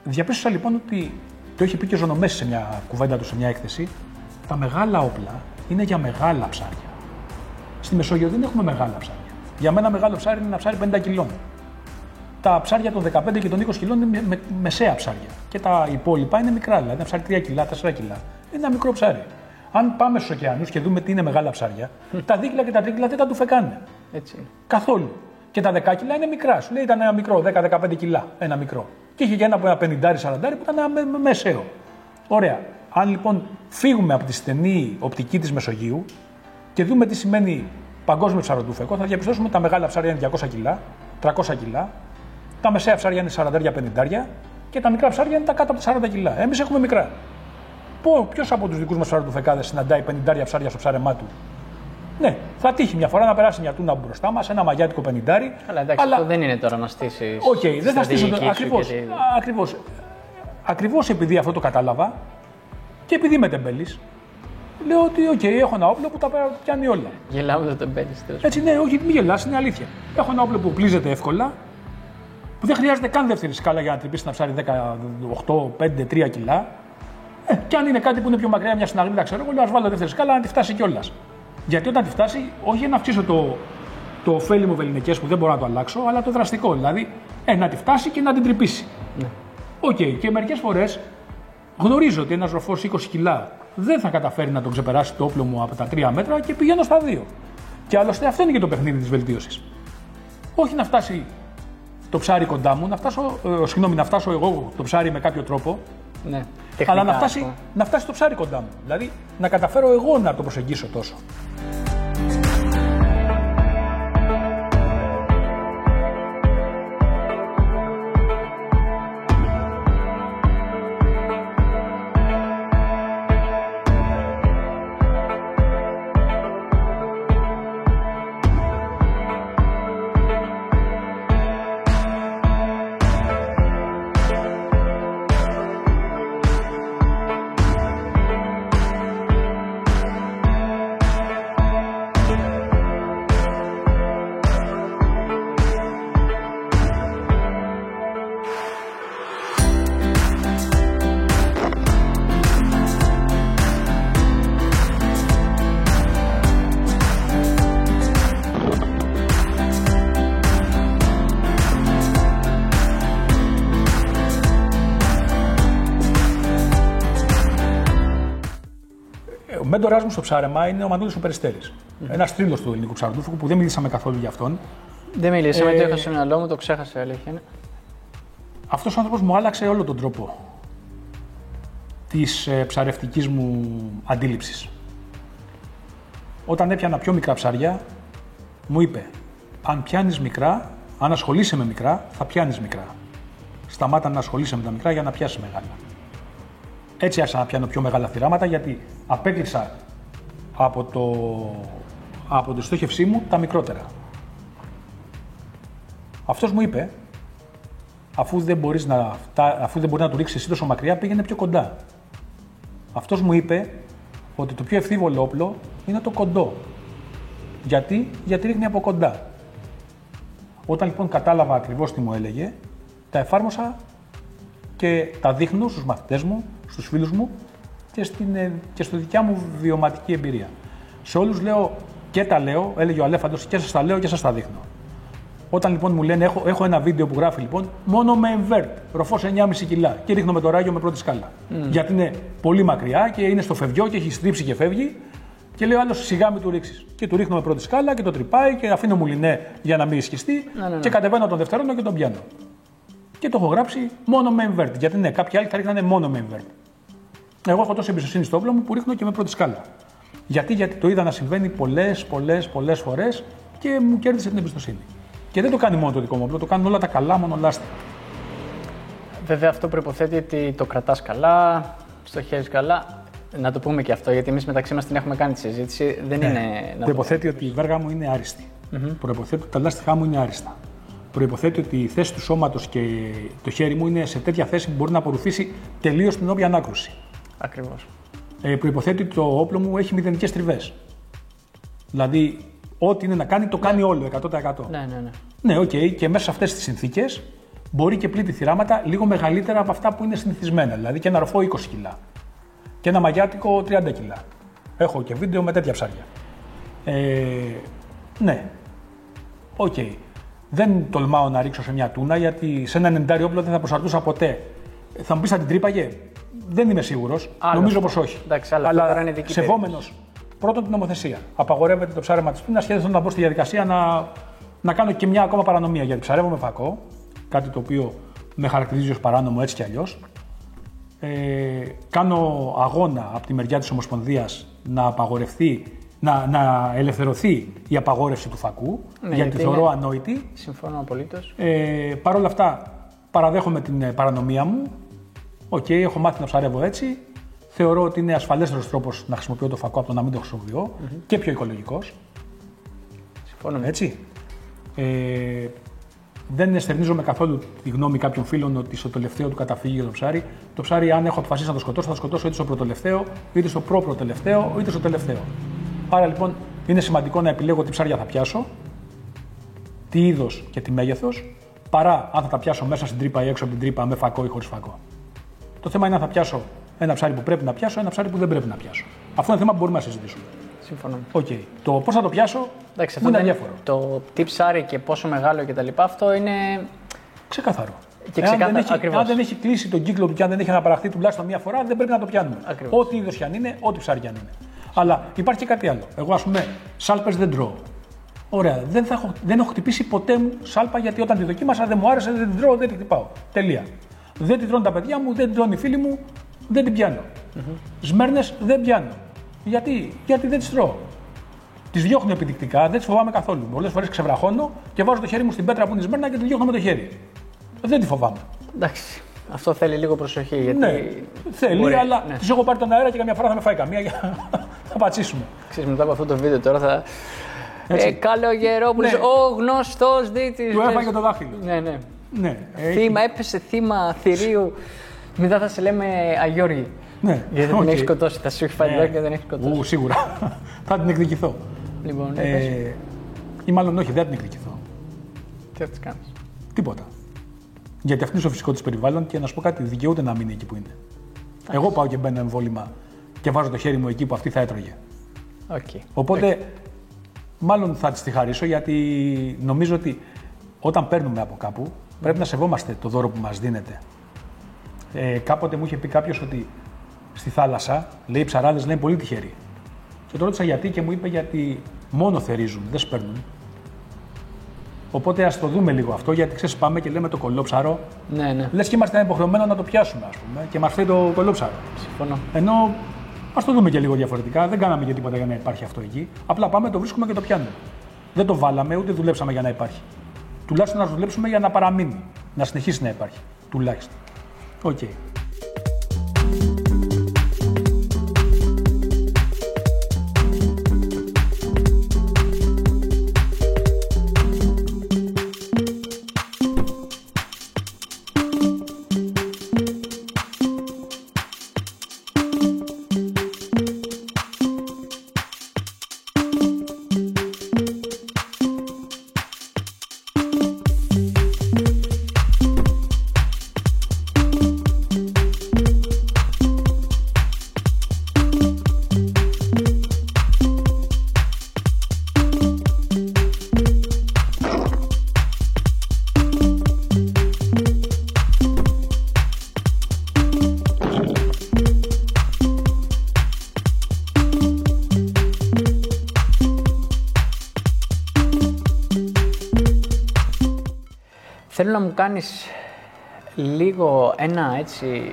Διαπίστωσα λοιπόν ότι, το είχε πει και ο Ζωνομέσης σε μια κουβέντα του, σε μια έκθεση, τα μεγάλα όπλα είναι για μεγάλα ψάρια. Στη Μεσόγειο δεν έχουμε μεγάλα ψάρια. Για μένα μεγάλο ψάρι είναι ένα ψάρι 50 κιλών. Τα ψάρια των 15 και των 20 κιλών είναι μεσαία ψάρια. Και τα υπόλοιπα είναι μικρά, δηλαδή ένα ψάρι 3 κιλά, 4 κιλά. Είναι ένα μικρό ψάρι. Αν πάμε στους ωκεανούς και δούμε τι είναι μεγάλα ψάρια, τα δίκλα και τα τρίκυλα δεν τα του φεκάνε.
Έτσι.
Καθόλου. Και τα 10 κιλά είναι μικρά. Σου λέει ήταν ένα μικρό, 10-15 κιλά. Ένα μικρό. Και είχε και ένα 50-40 που ήταν ένα μεσαίο. Ωραία. Αν λοιπόν φύγουμε από τη στενή οπτική της Μεσογείου και δούμε τι σημαίνει παγκόσμιο ψαροτούφεκο, θα διαπιστώσουμε ότι τα μεγάλα ψάρια είναι 200 κιλά, 300 κιλά, τα μεσαία ψάρια είναι 40-50 και τα μικρά ψάρια είναι τα κάτω από τα 40 κιλά. Εμείς έχουμε μικρά. Ποιος από τους δικούς μας ψαροτούφεκάδες συναντάει 50 ψάρια στο ψάρεμά του? Ναι, θα τύχει μια φορά να περάσει μια τούνα μπροστά μας, ένα μαγιάτικο 50.
Αλλά εντάξει, αυτό δεν είναι τώρα να στήσεις.
Οκ, δεν θα στήσω. Ακριβώς επειδή αυτό το κατάλαβα και επειδή είμαι τεμπέλης, λέω ότι έχω ένα όπλο που τα πιάνει όλα.
Γελάμε το τεμπέλης.
Έτσι, ναι, όχι, μην γελάς, είναι αλήθεια. Έχω ένα όπλο που πλύζεται εύκολα, που δεν χρειάζεται καν δεύτερη σκάλα για να τρυπήσει ένα ψάρι 8-5-3 κιλά. Και αν είναι κάτι που είναι πιο μακριά, μια συναγρίδα, ξέρω εγώ, λέω ας βάλω δεύτερη σκάλα να τη φτάσει κιόλας. Γιατί όταν τη φτάσει, όχι για να αυξήσω το ωφέλιμο βεληνικές που δεν μπορώ να το αλλάξω, αλλά το δραστικό. Δηλαδή, να τη φτάσει και να την τρυπήσει. Οκ, και μερικές φορές γνωρίζω ότι ένας ροφός 20 κιλά δεν θα καταφέρει να τον ξεπεράσει το όπλο μου από τα 3 μέτρα και πηγαίνω στα 2. Και άλλωστε αυτό είναι και το παιχνίδι της βελτίωσης. Όχι να φτάσει το ψάρι κοντά μου, να φτάσω εγώ το ψάρι με κάποιο τρόπο,
ναι,
αλλά να φτάσει το ψάρι κοντά μου. Δηλαδή να καταφέρω εγώ να το προσεγγίσω τόσο. Ο μέντορας μου στο ψάρεμα είναι ο Μανώλης ο Περιστέρης. Ένας θρύλος του ελληνικού ψαροτούφικου που δεν μιλήσαμε καθόλου για αυτόν.
Δεν μιλήσαμε, το είχα στο μυαλό μου, το ξέχασε, αλήθεια. Ναι.
Αυτός ο άνθρωπος μου άλλαξε όλο τον τρόπο της ψαρευτικής μου αντίληψης. Όταν έπιανα πιο μικρά ψάρια, μου είπε: αν πιάνεις μικρά, αν ασχολείσαι με μικρά, θα πιάνεις μικρά. Σταμάτα να ασχολείσαι με τα μικρά για να πιάσεις μεγάλα. Έτσι άρχισα να πιάνω πιο μεγάλα θυράματα, γιατί απέκλεισα από τη στόχευσή μου τα μικρότερα. Αυτός μου είπε, αφού δεν μπορεί να του ρίξεις εσύ τόσο μακριά, πήγαινε πιο κοντά. Αυτός μου είπε ότι το πιο ευθύβολο όπλο είναι το κοντό. Γιατί ρίχνει από κοντά. Όταν λοιπόν κατάλαβα ακριβώς τι μου έλεγε, τα εφάρμοσα και τα δείχνω στους μαθητές μου, στους φίλους μου και στη δικιά μου βιωματική εμπειρία. Σε όλους λέω και τα λέω, έλεγε ο Αλέφαντος, και σας τα λέω και σας τα δείχνω. Όταν λοιπόν μου λένε, έχω ένα βίντεο που γράφει λοιπόν μόνο με invert, ροφός 9,5 κιλά και ρίχνω με το ράγιο με πρώτη σκάλα. Γιατί είναι πολύ μακριά και είναι στο φευριό και έχει στρίψει και φεύγει. Και λέει ο άλλος, σιγά μην του ρίξεις. Και του ρίχνω με πρώτη σκάλα και το τρυπάει και αφήνω μουλινέ για να μην ισχυστεί. Και κατεβαίνω τον δευτερόνο και τον πιάνω. Και το έχω γράψει μόνο με invert. Γιατί ναι, κάποιοι άλλοι θα ρίχνανε μόνο με invert. Εγώ έχω τόση εμπιστοσύνη στο όπλο μου που ρίχνω και με πρώτη σκάλα. Γιατί το είδα να συμβαίνει πολλές φορές και μου κέρδισε την εμπιστοσύνη. Και δεν το κάνει μόνο το δικό μου όπλο, το κάνουν όλα τα καλά μονολάστια.
Βέβαια αυτό προϋποθέτει ότι το κρατάς καλά, στοχεύεις καλά. Να το πούμε και αυτό, γιατί εμείς μεταξύ μας την έχουμε κάνει τη συζήτηση. Δεν είναι.
Προϋποθέτει ότι η βέργα μου είναι άριστη. Προϋποθέτει ότι τα λάστιχά μου είναι άριστα. Προϋποθέτει ότι η θέση του σώματος και το χέρι μου είναι σε τέτοια θέση που μπορεί να απορροφήσει τελείως την όποια ανάκρουση.
Ακριβώς.
Προϋποθέτει ότι το όπλο μου έχει μηδενικές τριβές. Δηλαδή, ό,τι είναι να κάνει, το κάνει όλο 100%.
Ναι.
Ναι, οκ, και μέσα σε αυτές τις συνθήκες μπορεί και πλήττει θυράματα λίγο μεγαλύτερα από αυτά που είναι συνηθισμένα. Δηλαδή και ένα ροφό 20 κιλά και ένα μαγιάτικο 30 κιλά. Έχω και βίντεο με τέτοια ψάρια. Ναι, οκ. Δεν τολμάω να ρίξω σε μια τούνα γιατί σε ένα 90 όπλο δεν θα προσαρτούσα ποτέ. Θα μου πεις θα την τρύπαγε. Δεν είμαι σίγουρος. Νομίζω πως όχι.
Εντάξει,
αλλά σεβόμενος πρώτον την νομοθεσία. Απαγορεύεται το ψάρεμα της τούνας και δεν θέλω να μπω στη διαδικασία να κάνω και μια ακόμα παρανομία. Γιατί ψαρεύω με φακό, κάτι το οποίο με χαρακτηρίζει ως παράνομο έτσι κι αλλιώς. Κάνω αγώνα από τη μεριά της Ομοσπονδίας να απαγορευτεί, να ελευθερωθεί η απαγόρευση του φακού, γιατί τη θεωρώ ανόητη.
Συμφωνώ απολύτως.
Παρ' όλα αυτά, παραδέχομαι την παρανομία μου. Οκ, έχω μάθει να ψαρεύω έτσι. Θεωρώ ότι είναι ασφαλέστερος τρόπος να χρησιμοποιώ το φακό από το να μην το χρησιμοποιώ και πιο οικολογικός.
Συμφωνώ.
Έτσι. Δεν εστερνίζομαι καθόλου τη γνώμη κάποιων φίλων ότι στο τελευταίο του καταφύγει για το ψάρι. Το ψάρι, αν έχω αποφασίσει να το σκοτώσω, θα το σκοτώσω είτε στο προτελευταίο, είτε στο προπροτελευταίο, είτε στο τελευταίο. Άρα λοιπόν είναι σημαντικό να επιλέγω τι ψάρια θα πιάσω, τι είδος και τι μέγεθος, παρά αν θα τα πιάσω μέσα στην τρύπα ή έξω από την τρύπα με φακό ή χωρίς φακό. Το θέμα είναι αν θα πιάσω ένα ψάρι που πρέπει να πιάσω, ένα ψάρι που δεν πρέπει να πιάσω. Αυτό είναι θέμα που μπορούμε να συζητήσουμε.
Συμφωνώ.
Okay. Το πώς θα το πιάσω είναι αδιάφορο.
Το τι ψάρι και πόσο μεγάλο κτλ. Αυτό είναι.
Ξεκάθαρο.
Και
αν δεν έχει κλείσει τον κύκλο του και αν δεν έχει αναπαραχθεί τουλάχιστον μία φορά, δεν πρέπει να το πιάνουμε.
Ακριβώς.
Ό,τι είδος κι αν είναι, ό,τι ψάρι κι αν είναι. Αλλά υπάρχει και κάτι άλλο. Εγώ, ας πούμε, σάλπες δεν τρώω. Ωραία. Δεν έχω χτυπήσει ποτέ μου σάλπα γιατί όταν τη δοκίμασα δεν μου άρεσε, δεν την τρώω, δεν την χτυπάω. Τελεία. Δεν την τρώνε τα παιδιά μου, δεν την τρώνε οι φίλοι μου, δεν την πιάνω. Σμέρνες δεν πιάνω. Γιατί δεν τις τρώω. Τις διώχνω επιδεικτικά, δεν τις φοβάμαι καθόλου. Πολλές φορές ξεβραχώνω και βάζω το χέρι μου στην πέτρα που είναι σμέρνα και τη διώχνω με το χέρι. Δεν τη φοβάμαι.
Εντάξει. Αυτό θέλει λίγο προσοχή. Γιατί...
Ναι, θέλει, αλλά τις έχω πάρει τον αέρα και καμιά φορά θα με φάει καμία για να πατσίσουμε.
Ξέρεις, μετά από αυτό το βίντεο τώρα θα. Καλογερόπουλος, ο γνωστός δίτης.
Του έφαγε το δάχτυλο.
Ναι. Έπεσε θύμα θηρίου. Μετά θα σε λέμε Αγιώργη.
Ναι.
Γιατί δεν την έχει σκοτώσει. Θα σου έχει φάει και δεν έχει σκοτώσει.
Σίγουρα. Θα την εκδικηθώ.
Λοιπόν,
ή μάλλον όχι, δεν θα την εκδικηθώ.
Τι θα τη κάνεις?
Τίποτα. Γιατί αυτή είναι στο φυσικό της περιβάλλον και να σου πω κάτι, δικαιούται να μείνει εκεί που είναι. Εγώ πάω και μπαίνω εμβόλυμα και βάζω το χέρι μου εκεί που αυτή θα έτρωγε. Οπότε, μάλλον θα της τη χαρίσω γιατί νομίζω ότι όταν παίρνουμε από κάπου πρέπει να σεβόμαστε το δώρο που μας δίνεται. Κάποτε μου είχε πει κάποιος ότι στη θάλασσα, λέει, οι ψαράδες λένε πολύ τυχεροί. Και το ρώτησα γιατί και μου είπε γιατί μόνο θερίζουν, δεν σπέρνουν. Οπότε ας το δούμε λίγο αυτό, γιατί ξέρεις, πάμε και λέμε το κολόψαρο.
Ναι.
Λες και είμαστε υποχρεωμένοι να το πιάσουμε, ας πούμε, και μας φέρει το κολόψαρο.
Συμφωνώ.
Ενώ ας το δούμε και λίγο διαφορετικά, δεν κάναμε και τίποτα για να υπάρχει αυτό εκεί. Απλά πάμε, το βρίσκουμε και το πιάνουμε. Δεν το βάλαμε, ούτε δουλέψαμε για να υπάρχει. Τουλάχιστον να δουλέψουμε για να παραμείνει, να συνεχίσει να υπάρχει. Τουλάχιστον. Οκ.
Θέλω να μου κάνεις λίγο ένα έτσι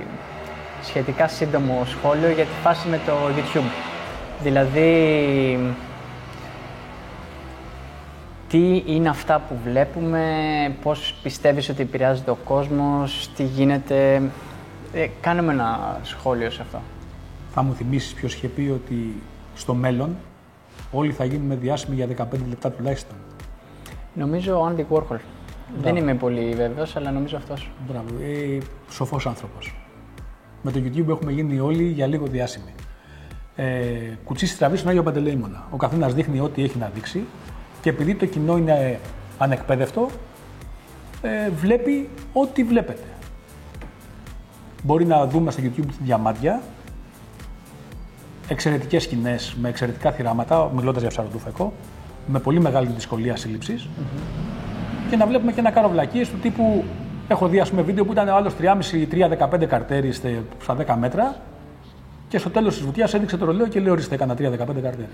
σχετικά σύντομο σχόλιο για τη φάση με το YouTube. Δηλαδή, τι είναι αυτά που βλέπουμε, πώς πιστεύεις ότι επηρεάζεται ο κόσμος, τι γίνεται. Κάνε με ένα σχόλιο σε αυτό.
Θα μου θυμίσεις ποιος είχε πει ότι στο μέλλον όλοι θα γίνουμε διάσημοι για 15 λεπτά τουλάχιστον.
Νομίζω ο Andy Warhol. Δεν είμαι πολύ βέβαιος, αλλά νομίζω αυτός.
Μπράβο. Σοφός άνθρωπος. Με το YouTube έχουμε γίνει όλοι για λίγο διάσημοι. Κουτσί τραβή στον Άγιο Παντελεήμονα. Ο καθένας δείχνει ό,τι έχει να δείξει και επειδή το κοινό είναι ανεκπαίδευτο, βλέπει ό,τι βλέπετε. Μπορεί να δούμε στο YouTube διαμάντια, εξαιρετικές σκηνές με εξαιρετικά θυράματα, μιλώντας για ψαροτούφεκο, με πολύ μεγάλη δυσκολία σύλληψης και να βλέπουμε και ένα κάρο βλακίες του τύπου. Έχω δει βίντεο που ήταν ο άλλος 3,5-3,15 καρτέρι στα 10 μέτρα και στο τέλος της βουτιάς έδειξε το ρολόι και λέει: ορίστε, έκανα 3,15 καρτέρι.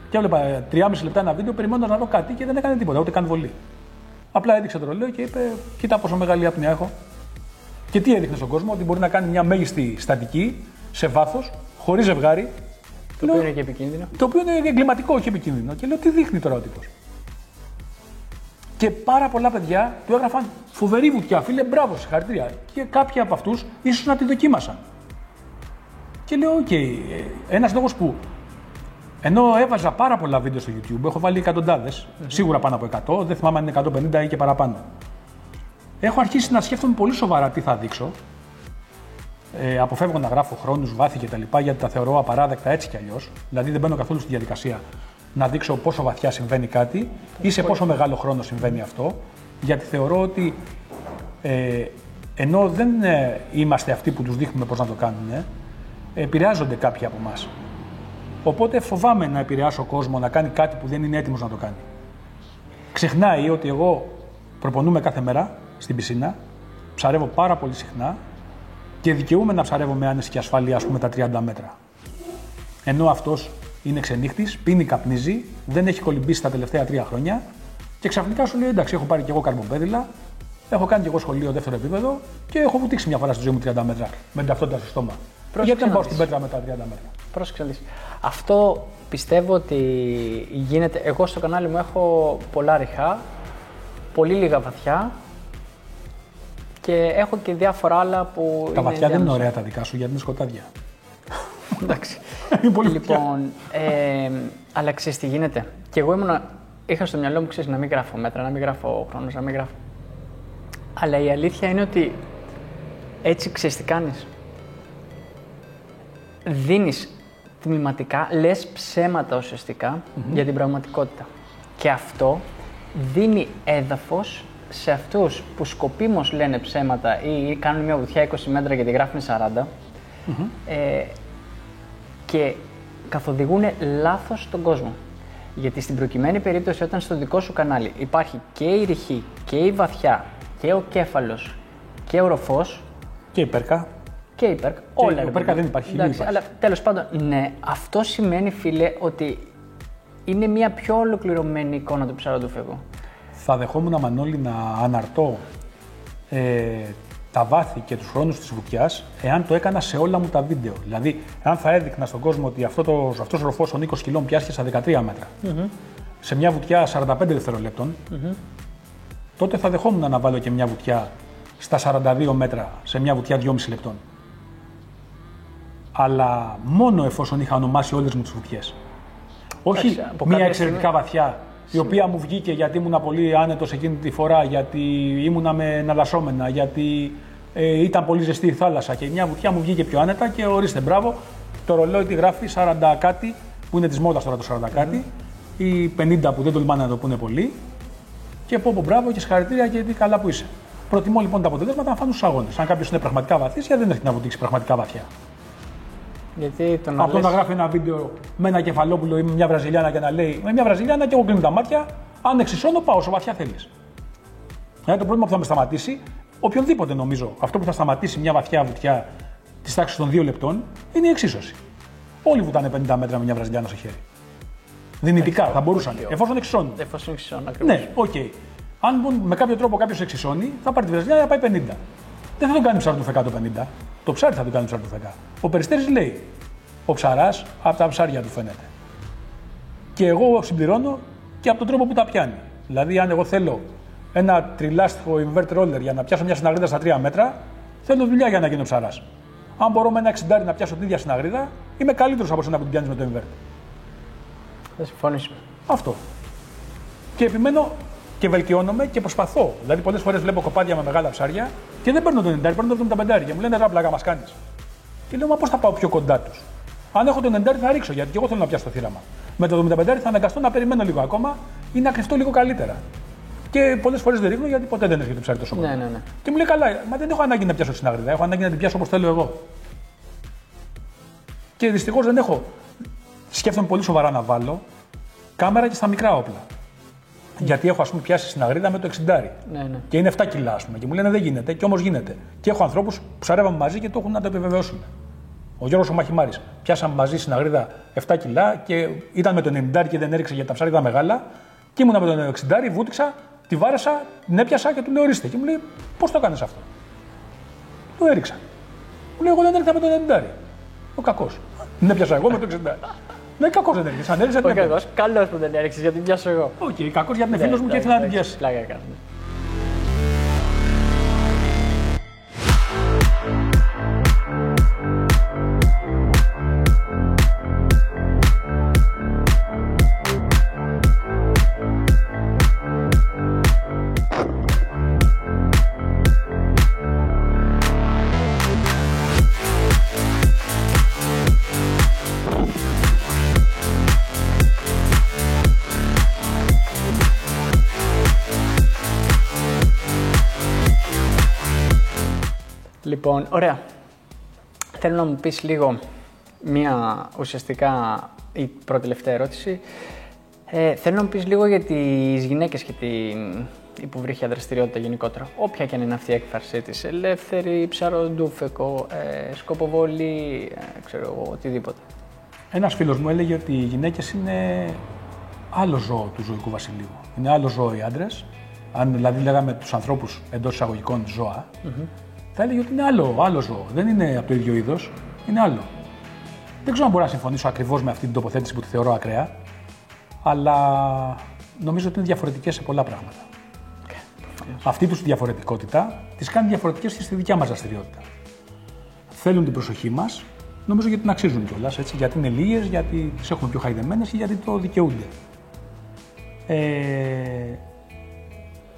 Και έβλεπα 3,5 λεπτά ένα βίντεο περιμένοντας να δω κάτι και δεν έκανε τίποτα, ούτε καν βολή. Απλά έδειξε το ρολόι και είπε: κοίτα πόσο μεγάλη άπνοια έχω. Και τι έδειχνε στον κόσμο, ότι μπορεί να κάνει μια μέγιστη στατική σε βάθος, χωρίς ζευγάρι.
Το οποίο είναι και επικίνδυνο.
Το οποίο είναι εγκληματικό, όχι επικίνδυνο. Και λέω: τι δείχνει τώρα ο τύπος. Και πάρα πολλά παιδιά του έγραφαν φοβερή βουτιά, φίλε, μπράβο, συγχαρητήρια. Και κάποιοι από αυτούς ίσως να τη δοκίμασαν. Και λέω: οκ, ένας λόγος που ενώ έβαζα πάρα πολλά βίντεο στο YouTube, έχω βάλει εκατοντάδες, σίγουρα πάνω από 100, δεν θυμάμαι αν είναι 150 ή και παραπάνω. Έχω αρχίσει να σκέφτομαι πολύ σοβαρά τι θα δείξω. Αποφεύγω να γράφω χρόνους, βάθη κτλ. Γιατί τα θεωρώ απαράδεκτα έτσι κι αλλιώς. Δηλαδή δεν μπαίνω καθόλου στη διαδικασία να δείξω πόσο βαθιά συμβαίνει κάτι ή σε πόσο μεγάλο χρόνο συμβαίνει αυτό. Γιατί θεωρώ ότι ενώ δεν είμαστε αυτοί που τους δείχνουμε πώς να το κάνουν, επηρεάζονται κάποιοι από εμάς. Οπότε φοβάμαι να επηρεάσω κόσμο να κάνει κάτι που δεν είναι έτοιμος να το κάνει. Ξεχνάει ότι εγώ προπονούμε κάθε μέρα στην πισίνα, ψαρεύω πάρα πολύ συχνά και δικαιούμαι να ψαρεύω με άνεση και ασφάλεια, ας πούμε, τα 30 μέτρα. Ενώ αυτός είναι ξενύχτης, πίνει, καπνίζει, δεν έχει κολυμπήσει τα τελευταία 3 χρόνια και ξαφνικά σου λέει: εντάξει, έχω πάρει κι εγώ καρμποπέδιλα, έχω κάνει κι εγώ σχολείο δεύτερο επίπεδο και έχω βουτήξει μια φορά στη ζωή μου 30 μέτρα με την ταυτότητα στο στόμα. Γιατί δεν πάω στην πέτρα με τα 30 μέτρα.
Πρόσεξε να δεις. Αυτό πιστεύω ότι γίνεται. Εγώ στο κανάλι μου έχω πολλά ριχά, πολύ λίγα βαθιά και έχω και διάφορα άλλα που.
Τα βαθιά δεν είναι ωραία τα δικά σου γιατί είναι σκοτάδια.
Εντάξει.
Είναι πολύ
λοιπόν, αλλά ξέρεις τι γίνεται. Και εγώ είχα στο μυαλό μου, ξέρεις, να μην γράφω μέτρα, να μην γράφω χρόνος, να μην γράφω. Αλλά η αλήθεια είναι ότι έτσι ξέρεις τι κάνεις. Δίνεις τμηματικά, λες ψέματα ουσιαστικά για την πραγματικότητα. Και αυτό δίνει έδαφος σε αυτούς που σκοπίμως λένε ψέματα ή κάνουν μια βουτιά 20 μέτρα και τη γράφουν 40 και καθοδηγούν λάθος τον κόσμο. Γιατί στην προκειμένη περίπτωση, όταν στο δικό σου κανάλι υπάρχει και η ρηχή και η βαθιά και ο κέφαλος και ο ροφός
και η πέρκα.
Και η ΠΕΡΚ, όλα.
Η ΠΕΡΚ δεν υπάρχει.
Εντάξει, αλλά τέλος πάντων, ναι, αυτό σημαίνει, φίλε, ότι είναι μια πιο ολοκληρωμένη εικόνα του ψαροτούφεκου.
Θα δεχόμουν, Μανώλη, να αναρτώ τα βάθη και τους χρόνους της βουτιάς, εάν το έκανα σε όλα μου τα βίντεο. Δηλαδή, αν θα έδειχνα στον κόσμο ότι αυτός ο ροφός των 20 κιλών πιάστηκε στα 13 μέτρα, σε μια βουτιά 45 δευτερολέπτων, τότε θα δεχόμουν να βάλω και μια βουτιά στα 42 μέτρα, σε μια βουτιά 2,5 λεπτών. Αλλά μόνο εφόσον είχα ονομάσει όλες μου τις βουτιές. Όχι μια εξαιρετικά βαθιά, η οποία μου βγήκε γιατί ήμουνα πολύ άνετος εκείνη τη φορά, γιατί ήμουνα με εναλλασσόμενα, γιατί ήταν πολύ ζεστή η θάλασσα και μια βουτιά μου βγήκε πιο άνετα και ορίστε, μπράβο, το ρολόι τη γράφει 40 κάτι, που είναι της μόδας τώρα το 40 κάτι, ή 50 που δεν τολμάνε να το πούνε πολύ, και πω μπράβο και συγχαρητήρια και τι καλά που είσαι. Προτιμώ λοιπόν τα αποτελέσματα να φάνε στους αγώνες. Αν κάποιος είναι πραγματικά βαθύς, γιατί δεν έρχεται να βουτήξει πραγματικά βαθιά.
Γιατί τον
αυτό να γράφει ένα βίντεο με ένα κεφαλόπουλο ή με μια Βραζιλιάνα και να λέει: με μια Βραζιλιάνα και εγώ κλείνω τα μάτια, αν εξισώνω πάω όσο βαθιά θέλεις. Το πρόβλημα που θα με σταματήσει, οποιονδήποτε νομίζω, αυτό που θα σταματήσει μια βαθιά βουτιά τη τάξη των 2 λεπτών είναι η εξίσωση. Όλοι βουτάνε 50 μέτρα με μια Βραζιλιάνα στο χέρι. Δυνητικά θα μπορούσαν, εφόσον εξισώνουν.
Εφόσον εξισώνουν, ακριβώς.
Ναι, οκ. Αν με κάποιο τρόπο κάποιος εξισώνει, θα πάρει τη Βραζιλιάνα να πάει 50. Δεν θα τον κάνει ψαροτούφεκα το 50. Το ψάρι θα τον κάνει ψαροτούφεκα. Ο Περιστέρης λέει: ο ψαράς από τα ψάρια του φαίνεται. Και εγώ συμπληρώνω και από τον τρόπο που τα πιάνει. Δηλαδή, αν εγώ θέλω ένα τριλάστιχο invert roller για να πιάσω μια συναγρίδα στα 3 μέτρα, θέλω δουλειά για να γίνω ψαράς. Αν μπορώ με ένα 60 να πιάσω την ίδια συναγρίδα, είμαι καλύτερος από εσένα που την πιάνεις με το invert.
Θα συμφωνήσουμε.
Αυτό. Και επιμένω και βελτιώνομαι και προσπαθώ. Δηλαδή, πολλές φορές βλέπω κοπάδια με μεγάλα ψάρια και δεν παίρνω το 90, παίρνω το 75 και μου λένε ρε πλάκα μας κάνεις. Και λέω, μα πώς θα πάω πιο κοντά τους. Αν έχω το 90 θα ρίξω, γιατί και εγώ θέλω να πιάσω το θύραμα. Με το 75 θα αναγκαστώ να περιμένω λίγο ακόμα ή να κρυφτώ λίγο καλύτερα. Και πολλές φορές δεν ρίχνω γιατί ποτέ δεν έρχεται το ψάρι τόσο κοντά.
Ναι.
Και μου λέει, καλά, μα δεν έχω ανάγκη να πιάσω τη συναγρίδα, έχω ανάγκη να την πιάσω όπως θέλω εγώ. Και δυστυχώς δεν έχω. Σκέφτομαι πολύ σοβαρά να βάλω κάμερα και στα μικρά όπλα. Γιατί έχω, ας πούμε, πιάσει συναγρίδα με το 60.
Ναι.
Και είναι 7 κιλά, ας πούμε. Και μου λένε δεν γίνεται, και όμως γίνεται. Και έχω ανθρώπους που ψαρεύαμε μαζί και το έχουν να το επιβεβαιώσουν. Ο Γιώργος ο Μαχημάρης. Πιάσαμε μαζί συναγρίδα 7 κιλά και ήταν με το 90 και δεν έριξε γιατί τα ψάρια ήταν μεγάλα. Και ήμουνα με το 60, βούτυξα, τη βάρεσα, την έπιασα και του λέω ορίστε. Και μου λέει πώς το κάνεις αυτό. Το έριξα. Μου λέει εγώ δεν έριξα με το 90. Ο κακός. Την έπιασα εγώ με το 60. Ναι, κακός δεν έριξε. Αν έριξε,
Ο κακός. Καλός που δεν έριξες γιατί την πιάσω εγώ.
Οκ, κακός γιατί είναι φίλος μου και ήθελα να την πιάσει.
Πλάκα έκανε. Λοιπόν, ωραία. Θέλω να μου πεις λίγο μία ουσιαστικά η πρώτη τελευταία ερώτηση. Θέλω να μου πεις λίγο για τις γυναίκες και την υποβρύχια δραστηριότητα γενικότερα. Όποια και αν είναι αυτή η έκφρασή της. Ελεύθερη, ψαροντούφεκο, σκοποβολή, ξέρω εγώ, οτιδήποτε.
Ένας φίλος μου έλεγε ότι οι γυναίκες είναι άλλο ζώο του ζωικού βασιλείου. Είναι άλλο ζώο οι άντρες. Αν δηλαδή λέγαμε τους ανθρώπους εντός εισαγωγικών ζώα, θα έλεγε ότι είναι άλλο ζώο. Δεν είναι από το ίδιο είδος, είναι άλλο. Δεν ξέρω αν μπορώ να συμφωνήσω ακριβώς με αυτή την τοποθέτηση που τη θεωρώ ακραία, αλλά νομίζω ότι είναι διαφορετικές σε πολλά πράγματα. Αυτή τους διαφορετικότητα τις κάνει διαφορετικές και στη δικιά μας δραστηριότητα. Θέλουν την προσοχή μας, νομίζω γιατί την αξίζουν κιόλας, έτσι, γιατί είναι λίγες, γιατί τις έχουμε πιο χαϊδεμένες και γιατί το δικαιούνται.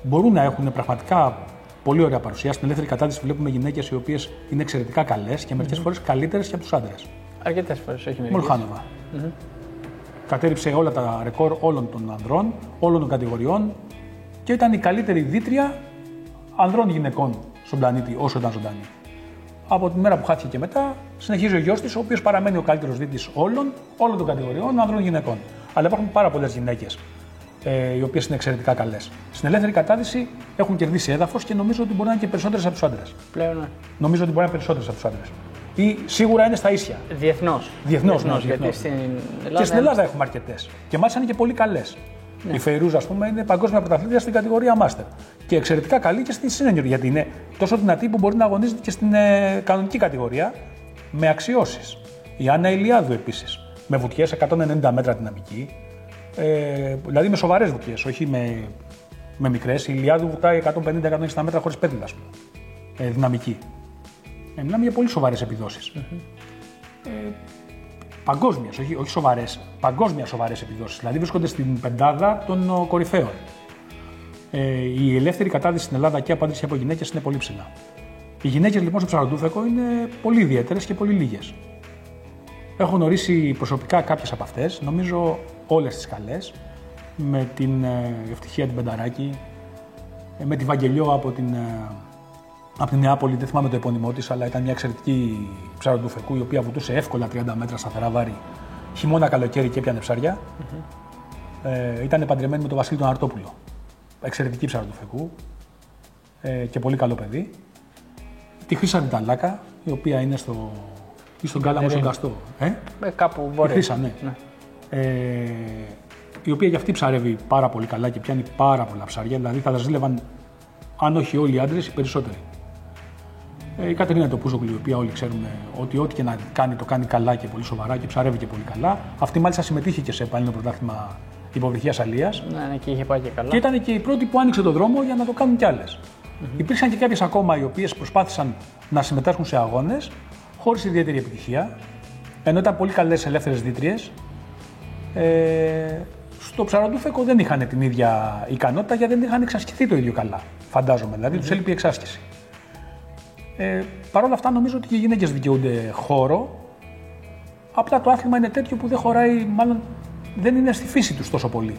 Μπορούν να έχουν πραγματικά πολύ ωραία παρουσία. Στην ελεύθερη κατάδυση βλέπουμε γυναίκες οι οποίες είναι εξαιρετικά καλές και μερικές φορές καλύτερες και από τους άντρες.
Αρκετές φορές, όχι μερικές.
Μολχάνοβα. Κατέριψε όλα τα ρεκόρ όλων των ανδρών, όλων των κατηγοριών και ήταν η καλύτερη δίτρια ανδρών γυναικών στον πλανήτη όσο ήταν ζωντανή. Από τη μέρα που χάθηκε και μετά, συνεχίζει ο γιος της, ο οποίος παραμένει ο καλύτερος δίτης όλων των κατηγοριών ανδρών γυναικών. Αλλά υπάρχουν πάρα πολλές γυναίκες οι οποίες είναι εξαιρετικά καλές. Στην ελεύθερη κατάδυση έχουν κερδίσει έδαφος και νομίζω ότι μπορεί να είναι και περισσότερες από τους άντρες.
Πλέον, ναι.
Νομίζω ότι μπορεί να είναι περισσότερες από τους άντρες. Ή σίγουρα είναι στα ίσια.
Διεθνώς.
Διεθνώς.
Γιατί στην Ελλάδα,
και στην Ελλάδα έχουμε αρκετές. Και μάλιστα είναι και πολύ καλές.
Ναι.
Η Φεϊρούζα, ας πούμε, είναι παγκόσμια πρωταθλήτρια στην κατηγορία Master. Και εξαιρετικά καλή και στη senior, γιατί είναι τόσο δυνατή που μπορεί να αγωνίζεται και στην κανονική κατηγορία με αξιώσεις. Η Άννα Ηλιάδου επίσης. Με βουτιές 190 μέτρα δυναμική. Δηλαδή με σοβαρές βουτιές, όχι με μικρές. Η Ηλιάδου βουτάει 150-160 μέτρα χωρίς πέτυλα, ας πούμε. Δυναμική. Μιλάμε για πολύ σοβαρές επιδόσεις. Παγκόσμιες, όχι σοβαρές, παγκόσμια σοβαρές επιδόσεις. Δηλαδή βρίσκονται στην πεντάδα των κορυφαίων. Η ελεύθερη κατάδυση στην Ελλάδα και από άντρες και από γυναίκες είναι πολύ ψηλά. Οι γυναίκες λοιπόν στο ψαροντούφεκο είναι πολύ ιδιαίτερες και πολύ λίγες. Έχω γνωρίσει προσωπικά κάποιες από αυτές, νομίζω όλες τις καλές, με την Ευτυχία την Πενταράκη, με τη Βαγγελιό από την Νεάπολη, δεν θυμάμαι το επώνυμό της, αλλά ήταν μια εξαιρετική ψαροντούφεκου, η οποία βουτούσε εύκολα 30 μέτρα σταθερά βάρη, χειμώνα καλοκαίρι και έπιανε ψάρια. Ήταν παντρεμένη με τον Βασίλη τον Αρτόπουλο. Εξαιρετική ψαροντούφεκου και πολύ καλό παιδί. Τη Χρύσα την Ταλάκα, η οποία είναι στον Κάλαμο, στον Καστό.
Κάπου βόρεια.
Η Χρύσα, ναι. Η οποία και αυτή ψαρεύει πάρα πολύ καλά και πιάνει πάρα πολλά ψάρια, δηλαδή θα τα ζήλευαν, αν όχι όλοι οι άντρες, οι περισσότεροι. Η Κατερίνα Τοπούζογλου, η οποία όλοι ξέρουμε ότι ό,τι και να κάνει το κάνει καλά και πολύ σοβαρά και ψαρεύει και πολύ καλά. Αυτή μάλιστα συμμετείχε και σε Πανελλήνιο Πρωτάθλημα Υποβρυχίας Αλίας.
Ναι, και είχε πάει και καλά.
Και ήταν και η πρώτη που άνοιξε τον δρόμο για να το κάνουν κι άλλες. Υπήρξαν και κάποιες ακόμα οι οποίες προσπάθησαν να συμμετάσχουν σε αγώνες, χωρίς ιδιαίτερη επιτυχία, ενώ ήταν πολύ καλές ελεύθερες δίτριες. Στο ψαροντούφεκο δεν είχαν την ίδια ικανότητα γιατί δεν είχαν εξασκηθεί το ίδιο καλά, φαντάζομαι. Δηλαδή τους έλειπε η εξάσκηση. Παρ' όλα αυτά, νομίζω ότι και οι γυναίκες δικαιούνται χώρο. Απλά το άθλημα είναι τέτοιο που δεν χωράει, μάλλον δεν είναι στη φύση τους τόσο πολύ.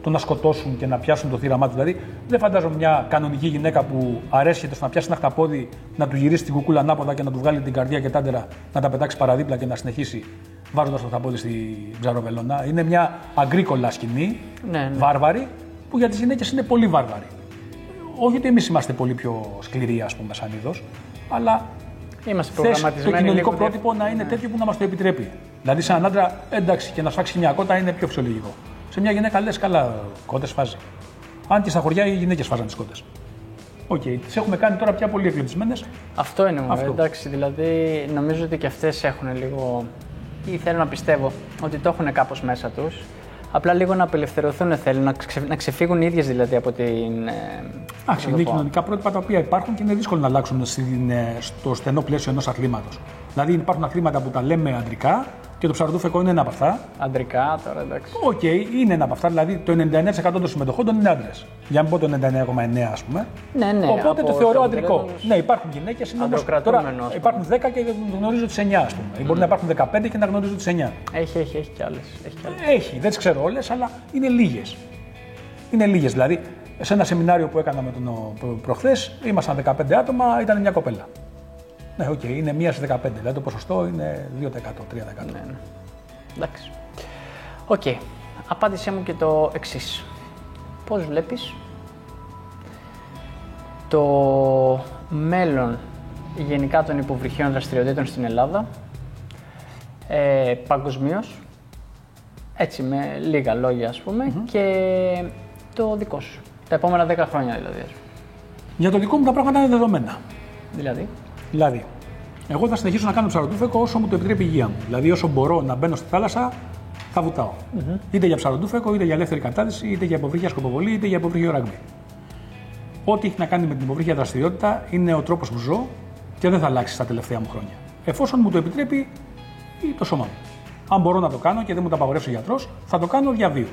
Το να σκοτώσουν και να πιάσουν το θύραμά του. Δηλαδή, δεν φαντάζομαι μια κανονική γυναίκα που αρέσκεται στο να πιάσει ένα χταπόδι, να του γυρίσει την κουκούλα ανάποδα και να του βγάλει την καρδιά και τάντερα, να τα πετάξει παραδίπλα και να συνεχίσει βάζοντας το χταπόδι στη ψαροβελόνα. Είναι μια αγκρίκολα σκηνή, βάρβαρη, που για τις γυναίκες είναι πολύ βάρβαρη. Όχι ότι εμείς είμαστε πολύ πιο σκληροί, ας πούμε, σαν είδος, αλλά θες το κοινωνικό πρότυπο να είναι τέτοιο που να μας το επιτρέπει. Δηλαδή, σε έναν άντρα, εντάξει, και να σφάξει μια κότα είναι πιο φυσιολογικό. Σε μια γυναίκα λες, καλά, κότες φάζει. Αν και στα χωριά οι γυναίκες φάζαν τις κότες. Οκ, τις έχουμε κάνει τώρα πια πολύ εκλεπτισμένες.
Αυτό είναι μόνο. Εντάξει, δηλαδή νομίζω ότι και αυτές έχουν λίγο. Ή θέλω να πιστεύω ότι το έχουν κάπως μέσα τους. Απλά λίγο να απελευθερωθούν θέλουν, να ξεφύγουν οι ίδιες δηλαδή από την.
Είναι κοινωνικά πρότυπα τα οποία υπάρχουν και είναι δύσκολο να αλλάξουν στο στενό πλαίσιο ενός αθλήματος. Δηλαδή υπάρχουν αθλήματα που τα λέμε αντρικά και το ψαροντούφεκο είναι ένα από αυτά.
Αντρικά τώρα, εντάξει.
Οκ, είναι ένα από αυτά. Δηλαδή το 99% των συμμετοχών είναι άντρες. Για να μην πω το 99,9% ας πούμε.
Ναι.
Οπότε το θεωρώ αντρικό. Ναι, υπάρχουν γυναίκες. Τώρα υπάρχουν 10 και γνωρίζω τις 9 ας πούμε. Ή μπορεί να υπάρχουν 15 και να γνωρίζω τις 9.
Έχει κι άλλες.
Έχει, δεν τις ξέρω όλες, αλλά είναι λίγες. Είναι λίγες. Δηλαδή σε ένα σεμινάριο που έκανα με τον προχθές, ήμασταν 15 άτομα, ήταν μια κοπέλα. Ναι, είναι 1 σε 15, δηλαδή το ποσοστό είναι 2%, 3%.
Ναι. Εντάξει. Οκ. Απάντησέ μου και το εξής. Πώς βλέπεις το μέλλον γενικά των υποβρυχίων δραστηριοτήτων στην Ελλάδα, παγκοσμίως, έτσι με λίγα λόγια ας πούμε, και το δικό σου, τα επόμενα 10 χρόνια δηλαδή.
Για το δικό μου τα πράγματα είναι δεδομένα.
Δηλαδή,
εγώ θα συνεχίσω να κάνω ψαροντούφεκο όσο μου το επιτρέπει η υγεία μου. Δηλαδή, όσο μπορώ να μπαίνω στη θάλασσα, θα βουτάω. Είτε για ψαροντούφεκο, είτε για ελεύθερη κατάδυση, είτε για υποβρύχια σκοποβολή, είτε για υποβρύχιο ράγκμπι. Ό,τι έχει να κάνει με την υποβρύχια δραστηριότητα είναι ο τρόπος που ζω και δεν θα αλλάξει στα τελευταία μου χρόνια. Εφόσον μου το επιτρέπει το σώμα μου. Αν μπορώ να το κάνω και δεν μου το απαγορεύσει ο γιατρός, θα το κάνω διαβίου.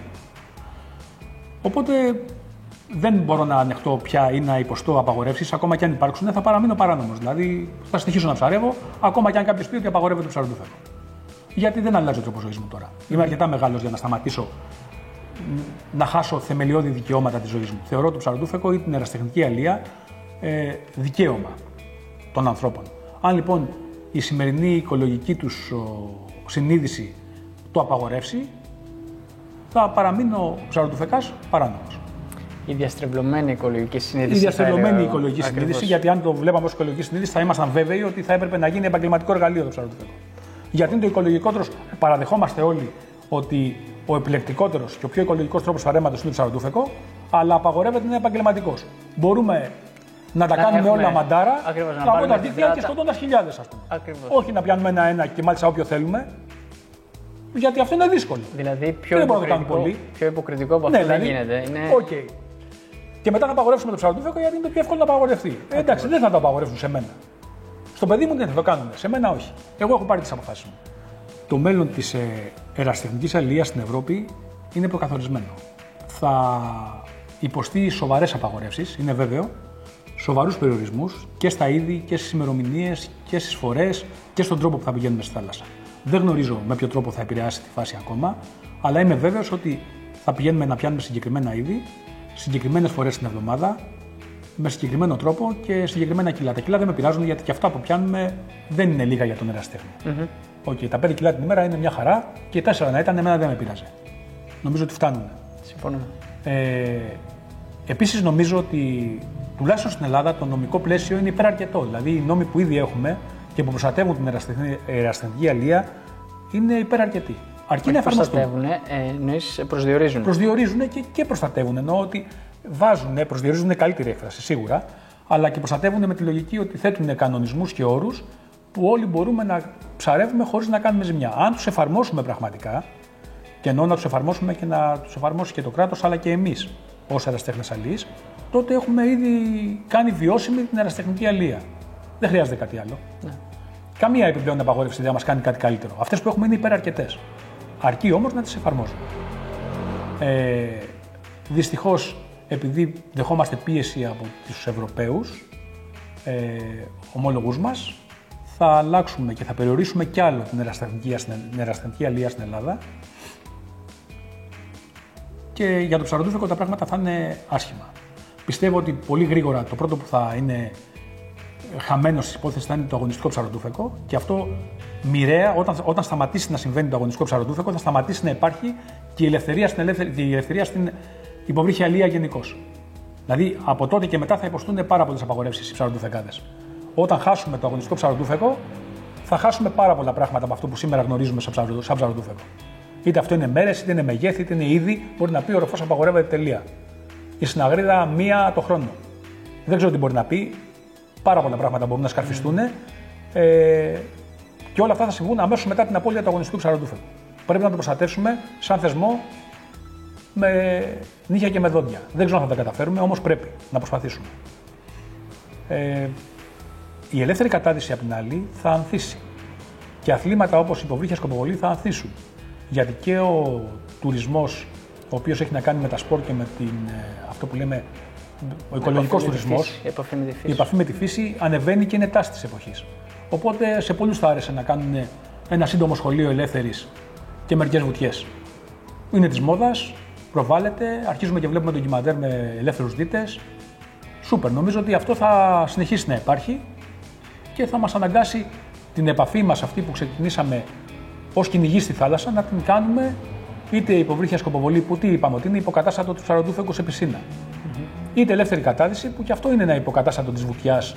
Οπότε δεν μπορώ να ανεχτώ πια ή να υποστώ απαγορεύσεις, ακόμα και αν υπάρξουν, θα παραμείνω παράνομος. Δηλαδή, θα συνεχίσω να ψαρεύω, ακόμα και αν κάποιος πει ότι απαγορεύεται το ψαροντούφεκο. Γιατί δεν αλλάζει ο τρόπος ζωής μου τώρα. Είμαι αρκετά μεγάλος για να σταματήσω να χάσω θεμελιώδη δικαιώματα της ζωής μου. Θεωρώ το ψαροντούφεκο ή την ερασιτεχνική αλεία δικαίωμα των ανθρώπων. Αν λοιπόν η σημερινή οικολογική τους συνείδηση το απαγορεύσει, θα παραμείνω ψαροντούφεκας παράνομος.
Η διαστρεβλωμένη οικολογική συνείδηση.
Η διαστρεβλωμένη οικολογική συνείδηση, γιατί αν το βλέπαμε ως οικολογική συνείδηση, θα ήμασταν βέβαιοι ότι θα έπρεπε να γίνει επαγγελματικό εργαλείο το ψαροντούφεκο. Γιατί είναι το οικολογικότερο, παραδεχόμαστε όλοι ότι ο επιλεκτικότερος και ο πιο οικολογικός τρόπος φαρέματος είναι το ψαροντούφεκο, αλλά απαγορεύεται να είναι επαγγελματικός. Μπορούμε να τα κάνουμε όλα μαντάρα, από τα δίκτυα και σκοτώντας χιλιάδες, ας πούμε. Όχι να πιάνουμε ένα-ένα και μάλιστα όποιο θέλουμε. Γιατί αυτό είναι δύσκολο.
Δηλαδή πιο υποκριτικό από αυτό δεν γίνεται.
Okay. Και μετά θα απαγορεύσουμε το ψαροντούφεκο γιατί είναι το πιο εύκολο να απαγορευτεί. Εντάξει, δεν θα το απαγορεύσουν σε μένα. Στο παιδί μου δεν θα το κάνουν. Σε μένα όχι. Εγώ έχω πάρει τις αποφάσεις μου. Το μέλλον της ερασιτεχνικής αλείας στην Ευρώπη είναι προκαθορισμένο. Θα υποστεί σοβαρές απαγορεύσεις, είναι βέβαιο. Σοβαρούς περιορισμούς και στα είδη και στις ημερομηνίες και στις φορές και στον τρόπο που θα πηγαίνουμε στη θάλασσα. Δεν γνωρίζω με ποιο τρόπο θα επηρεάσει τη φάση ακόμα, αλλά είμαι βέβαιος ότι θα πηγαίνουμε να πιάνουμε συγκεκριμένα είδη, συγκεκριμένες φορές την εβδομάδα, με συγκεκριμένο τρόπο και συγκεκριμένα κιλά. Τα κιλά δεν με πειράζουν γιατί και αυτά που πιάνουμε δεν είναι λίγα για τον ερασιτέχνη. Τα 5 κιλά την ημέρα είναι μια χαρά και οι 4 να ήταν, εμένα δεν με πειράζει. Νομίζω ότι φτάνουν.
Συμφωνώ.
Επίσης, νομίζω ότι τουλάχιστον στην Ελλάδα το νομικό πλαίσιο είναι υπεραρκετό. Δηλαδή, οι νόμοι που ήδη έχουμε και που προστατεύουν την ερασιτεχνική αλεία είναι υπεραρκετοί. Αρκεί να εφαρμοστούν.
Εννοείς προσδιορίζουν.
Προσδιορίζουν και προστατεύουν. Εννοώ ότι προσδιορίζουν καλύτερη έκφραση σίγουρα, αλλά και προστατεύουν με τη λογική ότι θέτουν κανονισμούς και όρους που όλοι μπορούμε να ψαρεύουμε χωρίς να κάνουμε ζημιά. Αν τους εφαρμόσουμε πραγματικά, και εννοώ να τους εφαρμόσουμε και να τους εφαρμόσει και το κράτος, αλλά και εμείς ως ερασιτέχνες αλεείς, τότε έχουμε ήδη κάνει βιώσιμη την ερασιτεχνική αλεία. Δεν χρειάζεται κάτι άλλο. Ναι. Καμία επιπλέον απαγόρευση δεν μας κάνει κάτι καλύτερο. Αυτές που έχουμε είναι υπεραρκετές. Αρκεί όμως να τις εφαρμόζουμε. Δυστυχώς, επειδή δεχόμαστε πίεση από τους Ευρωπαίους ομόλογους μας, θα αλλάξουμε και θα περιορίσουμε κι άλλο την ερασιτεχνική αλεία στην Ελλάδα. Και για το ψαροντούφεκο τα πράγματα θα είναι άσχημα. Πιστεύω ότι πολύ γρήγορα το πρώτο που θα είναι χαμένο στις υπόθεσεις θα είναι το αγωνιστικό ψαροντούφεκο και αυτό μοιραία, όταν σταματήσει να συμβαίνει το αγωνιστικό ψαροντούφεκο, θα σταματήσει να υπάρχει και η ελευθερία στην υποβρύχια αλεία γενικώς. Δηλαδή από τότε και μετά θα υποστούν πάρα πολλές απαγορεύσεις οι ψαροντούφεκάδες. Όταν χάσουμε το αγωνιστικό ψαροντούφεκο, θα χάσουμε πάρα πολλά πράγματα από αυτό που σήμερα γνωρίζουμε σαν ψαροντούφεκο. Είτε αυτό είναι μέρες, είτε είναι μεγέθη, είτε είναι είδη, μπορεί να πει ο ροφός απαγορεύεται τελεία. Η συναγρίδα μία το χρόνο. Δεν ξέρω τι μπορεί να πει. Πάρα πολλά πράγματα μπορούν να σκαρφιστούν και όλα αυτά θα συμβούν αμέσως μετά την απώλεια του αγωνιστικού ψαροντούφεκου. Πρέπει να το προστατεύσουμε σαν θεσμό με νύχια και με δόντια. Δεν ξέρω αν θα τα καταφέρουμε, όμως πρέπει να προσπαθήσουμε. Η ελεύθερη κατάδυση απ' την άλλη θα ανθίσει. Και αθλήματα όπως η υποβρύχια σκοποβολή θα ανθίσουν. Γιατί και ο τουρισμός, ο οποίος έχει να κάνει με τα σπορ και με αυτό που λέμε ο οικολογικός τουρισμός, η επαφή με τη φύση ανεβαίνει και είναι τάση της εποχής. Οπότε σε πολλούς θα άρεσε να κάνουν ένα σύντομο σχολείο ελεύθερης και μερικές βουτιές. Είναι της μόδας, προβάλλεται, αρχίζουμε και βλέπουμε ντοκιμαντέρ με ελεύθερους δίτες. Σούπερ, νομίζω ότι αυτό θα συνεχίσει να υπάρχει και θα μας αναγκάσει την επαφή μας αυτή που ξεκινήσαμε ως κυνηγοί στη θάλασσα να την κάνουμε είτε υποβρύχια σκοποβολή που τι είπαμε ότι είναι υποκατάστατο του ψαροντούφεκου σε πισίνα. Είτε ελεύθερη κατάδυση που και αυτό είναι ένα υποκατάστατο της βουτιάς,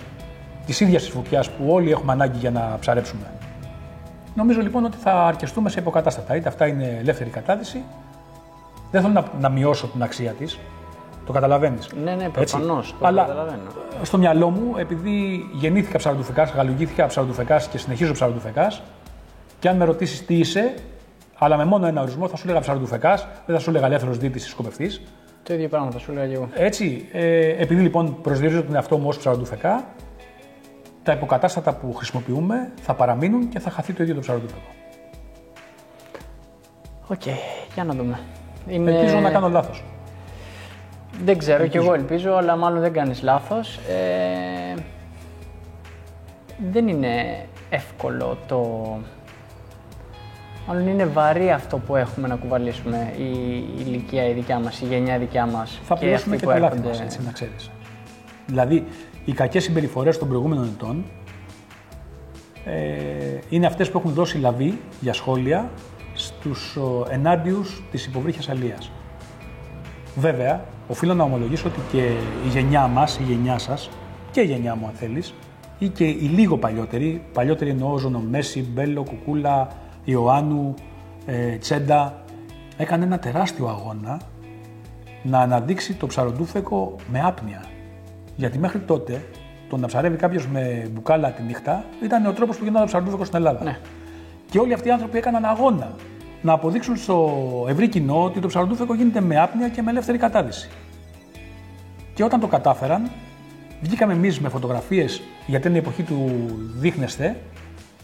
της ίδιας της βουτιάς που όλοι έχουμε ανάγκη για να ψαρέψουμε. Νομίζω λοιπόν ότι θα αρκεστούμε σε υποκατάστατα. Είτε αυτά είναι ελεύθερη κατάδυση, δεν θέλω να μειώσω την αξία της, το καταλαβαίνεις.
Ναι, προφανώς.
Αλλά
καταλαβαίνω.
Στο μυαλό μου, επειδή γεννήθηκα ψαροντούφεκας, γαλουγήθηκα ψαροντούφεκας και συνεχίζω ψαροντούφεκας, και αν με ρωτήσεις τι είσαι, αλλά με μόνο ένα ορισμό, θα σου έλεγα ψαροντούφεκας, δεν θα σου έλεγα ελεύθερος δίτης ή σκοπευτής.
Το ίδιο πράγμα θα σου έλεγα και εγώ.
Έτσι, επειδή λοιπόν προσδιορίζω τον εαυτό μου ως ψαροντούφεκα, τα υποκατάστατα που χρησιμοποιούμε θα παραμείνουν και θα χαθεί το ίδιο το ψαροντούφεκο.
Οκ, για να δούμε.
Ελπίζω να κάνω λάθος.
Δεν ξέρω, κι εγώ ελπίζω, αλλά μάλλον δεν κάνεις λάθος. Δεν είναι εύκολο μάλλον είναι βαρύ αυτό που έχουμε να κουβαλήσουμε, η ηλικία η δικιά μας, η γενιά δικιά μας.
Θα πληρώσουμε και τα λάθη μας, έτσι να ξέρεις. Δηλαδή, οι κακές συμπεριφορές των προηγούμενων ετών είναι αυτές που έχουν δώσει λαβή για σχόλια στους ενάντιους της υποβρύχιας αλείας. Βέβαια, οφείλω να ομολογήσω ότι και η γενιά μας, η γενιά σας και η γενιά μου αν θέλεις, ή και οι λίγο παλιότεροι εννοώ Ζωνομέση, Μπέλο, Κουκούλα, Ιωάννου, Τσέντα, έκανε ένα τεράστιο αγώνα να αναδείξει το ψαροντούφεκο με άπνοια. Γιατί μέχρι τότε το να ψαρεύει κάποιος με μπουκάλα τη νύχτα ήταν ο τρόπος που γινόταν το ψαροντούφεκο στην Ελλάδα.
Ναι.
Και όλοι αυτοί οι άνθρωποι έκαναν αγώνα να αποδείξουν στο ευρύ κοινό ότι το ψαροντούφεκο γίνεται με άπνοια και με ελεύθερη κατάδυση. Και όταν το κατάφεραν, βγήκαμε εμείς με φωτογραφίες, γιατί είναι η εποχή του δείχνεστε,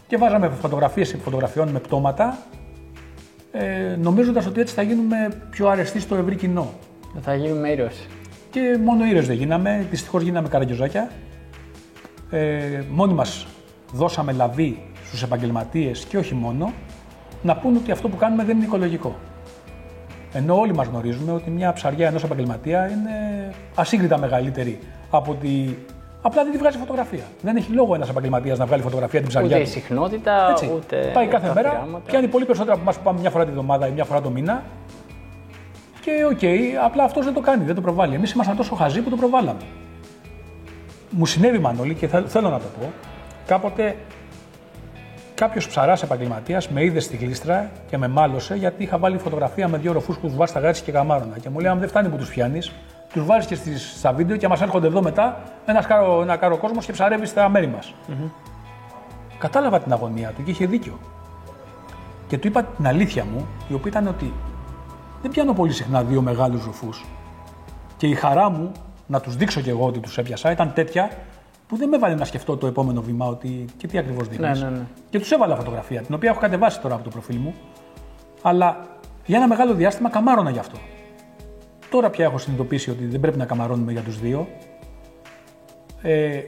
και βάζαμε φωτογραφίες φωτογραφιών με πτώματα, νομίζοντας ότι έτσι θα γίνουμε πιο αρεστοί στο ευρύ κοινό.
Θα γίνουμε ήρωες.
Και μόνο ήρωες δεν γίναμε, δυστυχώς γίναμε καραγκιόζάκια. Μόνοι μας δώσαμε λαβή στους επαγγελματίες και όχι μόνο, να πούν ότι αυτό που κάνουμε δεν είναι οικολογικό. Ενώ όλοι μας γνωρίζουμε ότι μια ψαριά ενός επαγγελματία είναι ασύγκριτα μεγαλύτερη από ότι. Απλά δεν τη βγάζει φωτογραφία. Δεν έχει λόγο ένας επαγγελματίας να βγάλει φωτογραφία την ψαριά.
Ούτε η
του.
συχνότητα,
Έτσι.
ούτε.
Πάει κάθε μέρα,
πειράματα.
πιάνει πολύ περισσότερα από εμάς που πάμε μια φορά τη βδομάδα ή μια φορά το μήνα. Και οκ, απλά αυτός δεν το κάνει, δεν το προβάλλει. Εμείς ήμασταν τόσο χαζοί που το προβάλαμε. Μου συνέβη, Μανώλη, και θέλω να το πω. Κάποτε κάποιος ψαράς επαγγελματίας με είδε στη γλίστρα και με μάλωσε γιατί είχα βάλει φωτογραφία με δύο ροφούς που βάζει στα γάτσι και γαμάρωνα. Και μου λέει: αν δεν φτάνει που τους πιάνεις, τους βάζεις και στα βίντεο και μας έρχονται εδώ μετά ένα κάρο κόσμος και ψαρεύει στα μέρη μας. Mm-hmm. Κατάλαβα την αγωνία του και είχε δίκιο. Και του είπα την αλήθεια μου, η οποία ήταν ότι δεν πιάνω πολύ συχνά δύο μεγάλους ροφούς. Και η χαρά μου να τους δείξω κι εγώ ότι τους έπιασα ήταν τέτοια που δεν με έβαλε να σκεφτώ το επόμενο βήμα ότι και τι ακριβώς δείχνεις.
Ναι.
Και τους έβαλα φωτογραφία, την οποία έχω κατεβάσει τώρα από το προφίλ μου, αλλά για ένα μεγάλο διάστημα καμάρωνα γι' αυτό. Τώρα πια έχω συνειδητοποιήσει ότι δεν πρέπει να καμαρώνουμε για τους δύο.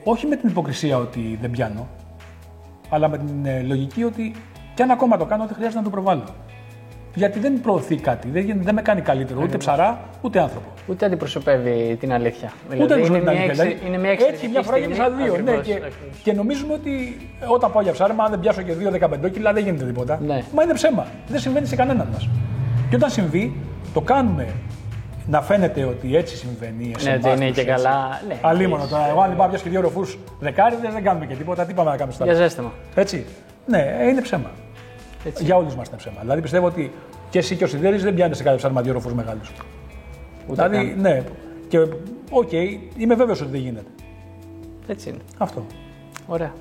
Όχι με την υποκρισία ότι δεν πιάνω, αλλά με την λογική ότι κι αν ακόμα το κάνω, δεν χρειάζεται να το προβάλλω. Γιατί δεν προωθεί κάτι, δεν με κάνει καλύτερο ούτε ψαρά ούτε άνθρωπο.
Ούτε αντιπροσωπεύει την αλήθεια.
Ούτε αντιπροσωπεύει την αλήθεια.
Είναι μια
έτσι μια φορά γίνεται σαν δύο. Ναι, και νομίζουμε ότι όταν πάω για ψάρεμα, αν δεν πιάσω και 2-15 κιλά, δεν γίνεται τίποτα.
Ναι.
Μα είναι ψέμα. Δεν συμβαίνει σε κανέναν μας. Και όταν συμβεί, το κάνουμε να φαίνεται ότι έτσι συμβαίνει.
Ναι, δεν είναι και καλά. Ναι,
αλίμονο τώρα. Εγώ, αν πάω πιάσω και 2 ροφούς δεκάριδες, δεν κάνουμε και τίποτα. Τι πάμε να κάνουμε στα
για ζέσταμα.
Έτσι. Ναι, είναι ψέμα. Έτσι. Για όλους μας είναι ψέμα. Δηλαδή πιστεύω ότι και εσύ και ο Σιδέρης δεν πιάνετε σε κάθε ψάρεμα 2 ροφούς μεγάλους. Δηλαδή, ναι. Και οκ, είμαι βέβαιος ότι δεν γίνεται.
Έτσι είναι.
Αυτό.
Ωραία.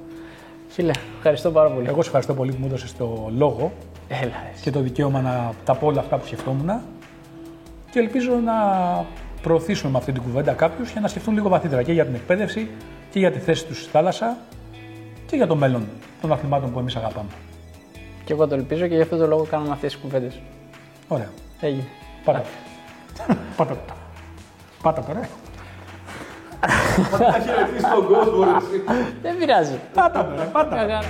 Φίλε, ευχαριστώ πάρα πολύ.
Εγώ σε ευχαριστώ πολύ που μου έδωσες το λόγο και το δικαίωμα να τα πω όλα αυτά που σκεφτόμουν. Και ελπίζω να προωθήσουμε με αυτή την κουβέντα κάποιους για να σκεφτούν λίγο βαθύτερα και για την εκπαίδευση και για τη θέση τους στη θάλασσα και για το μέλλον των αθλημάτων που εμείς αγαπάμε.
Και εγώ το ελπίζω και γι' αυτό το λόγο κάνουμε αυτές τις κουβέντες.
Ωραία.
Έγινε.
Πάτα. Πάτα τώρα.
Θα χαιρετήσεις τον κόσμο.
Δεν πειράζει.
Πάτα.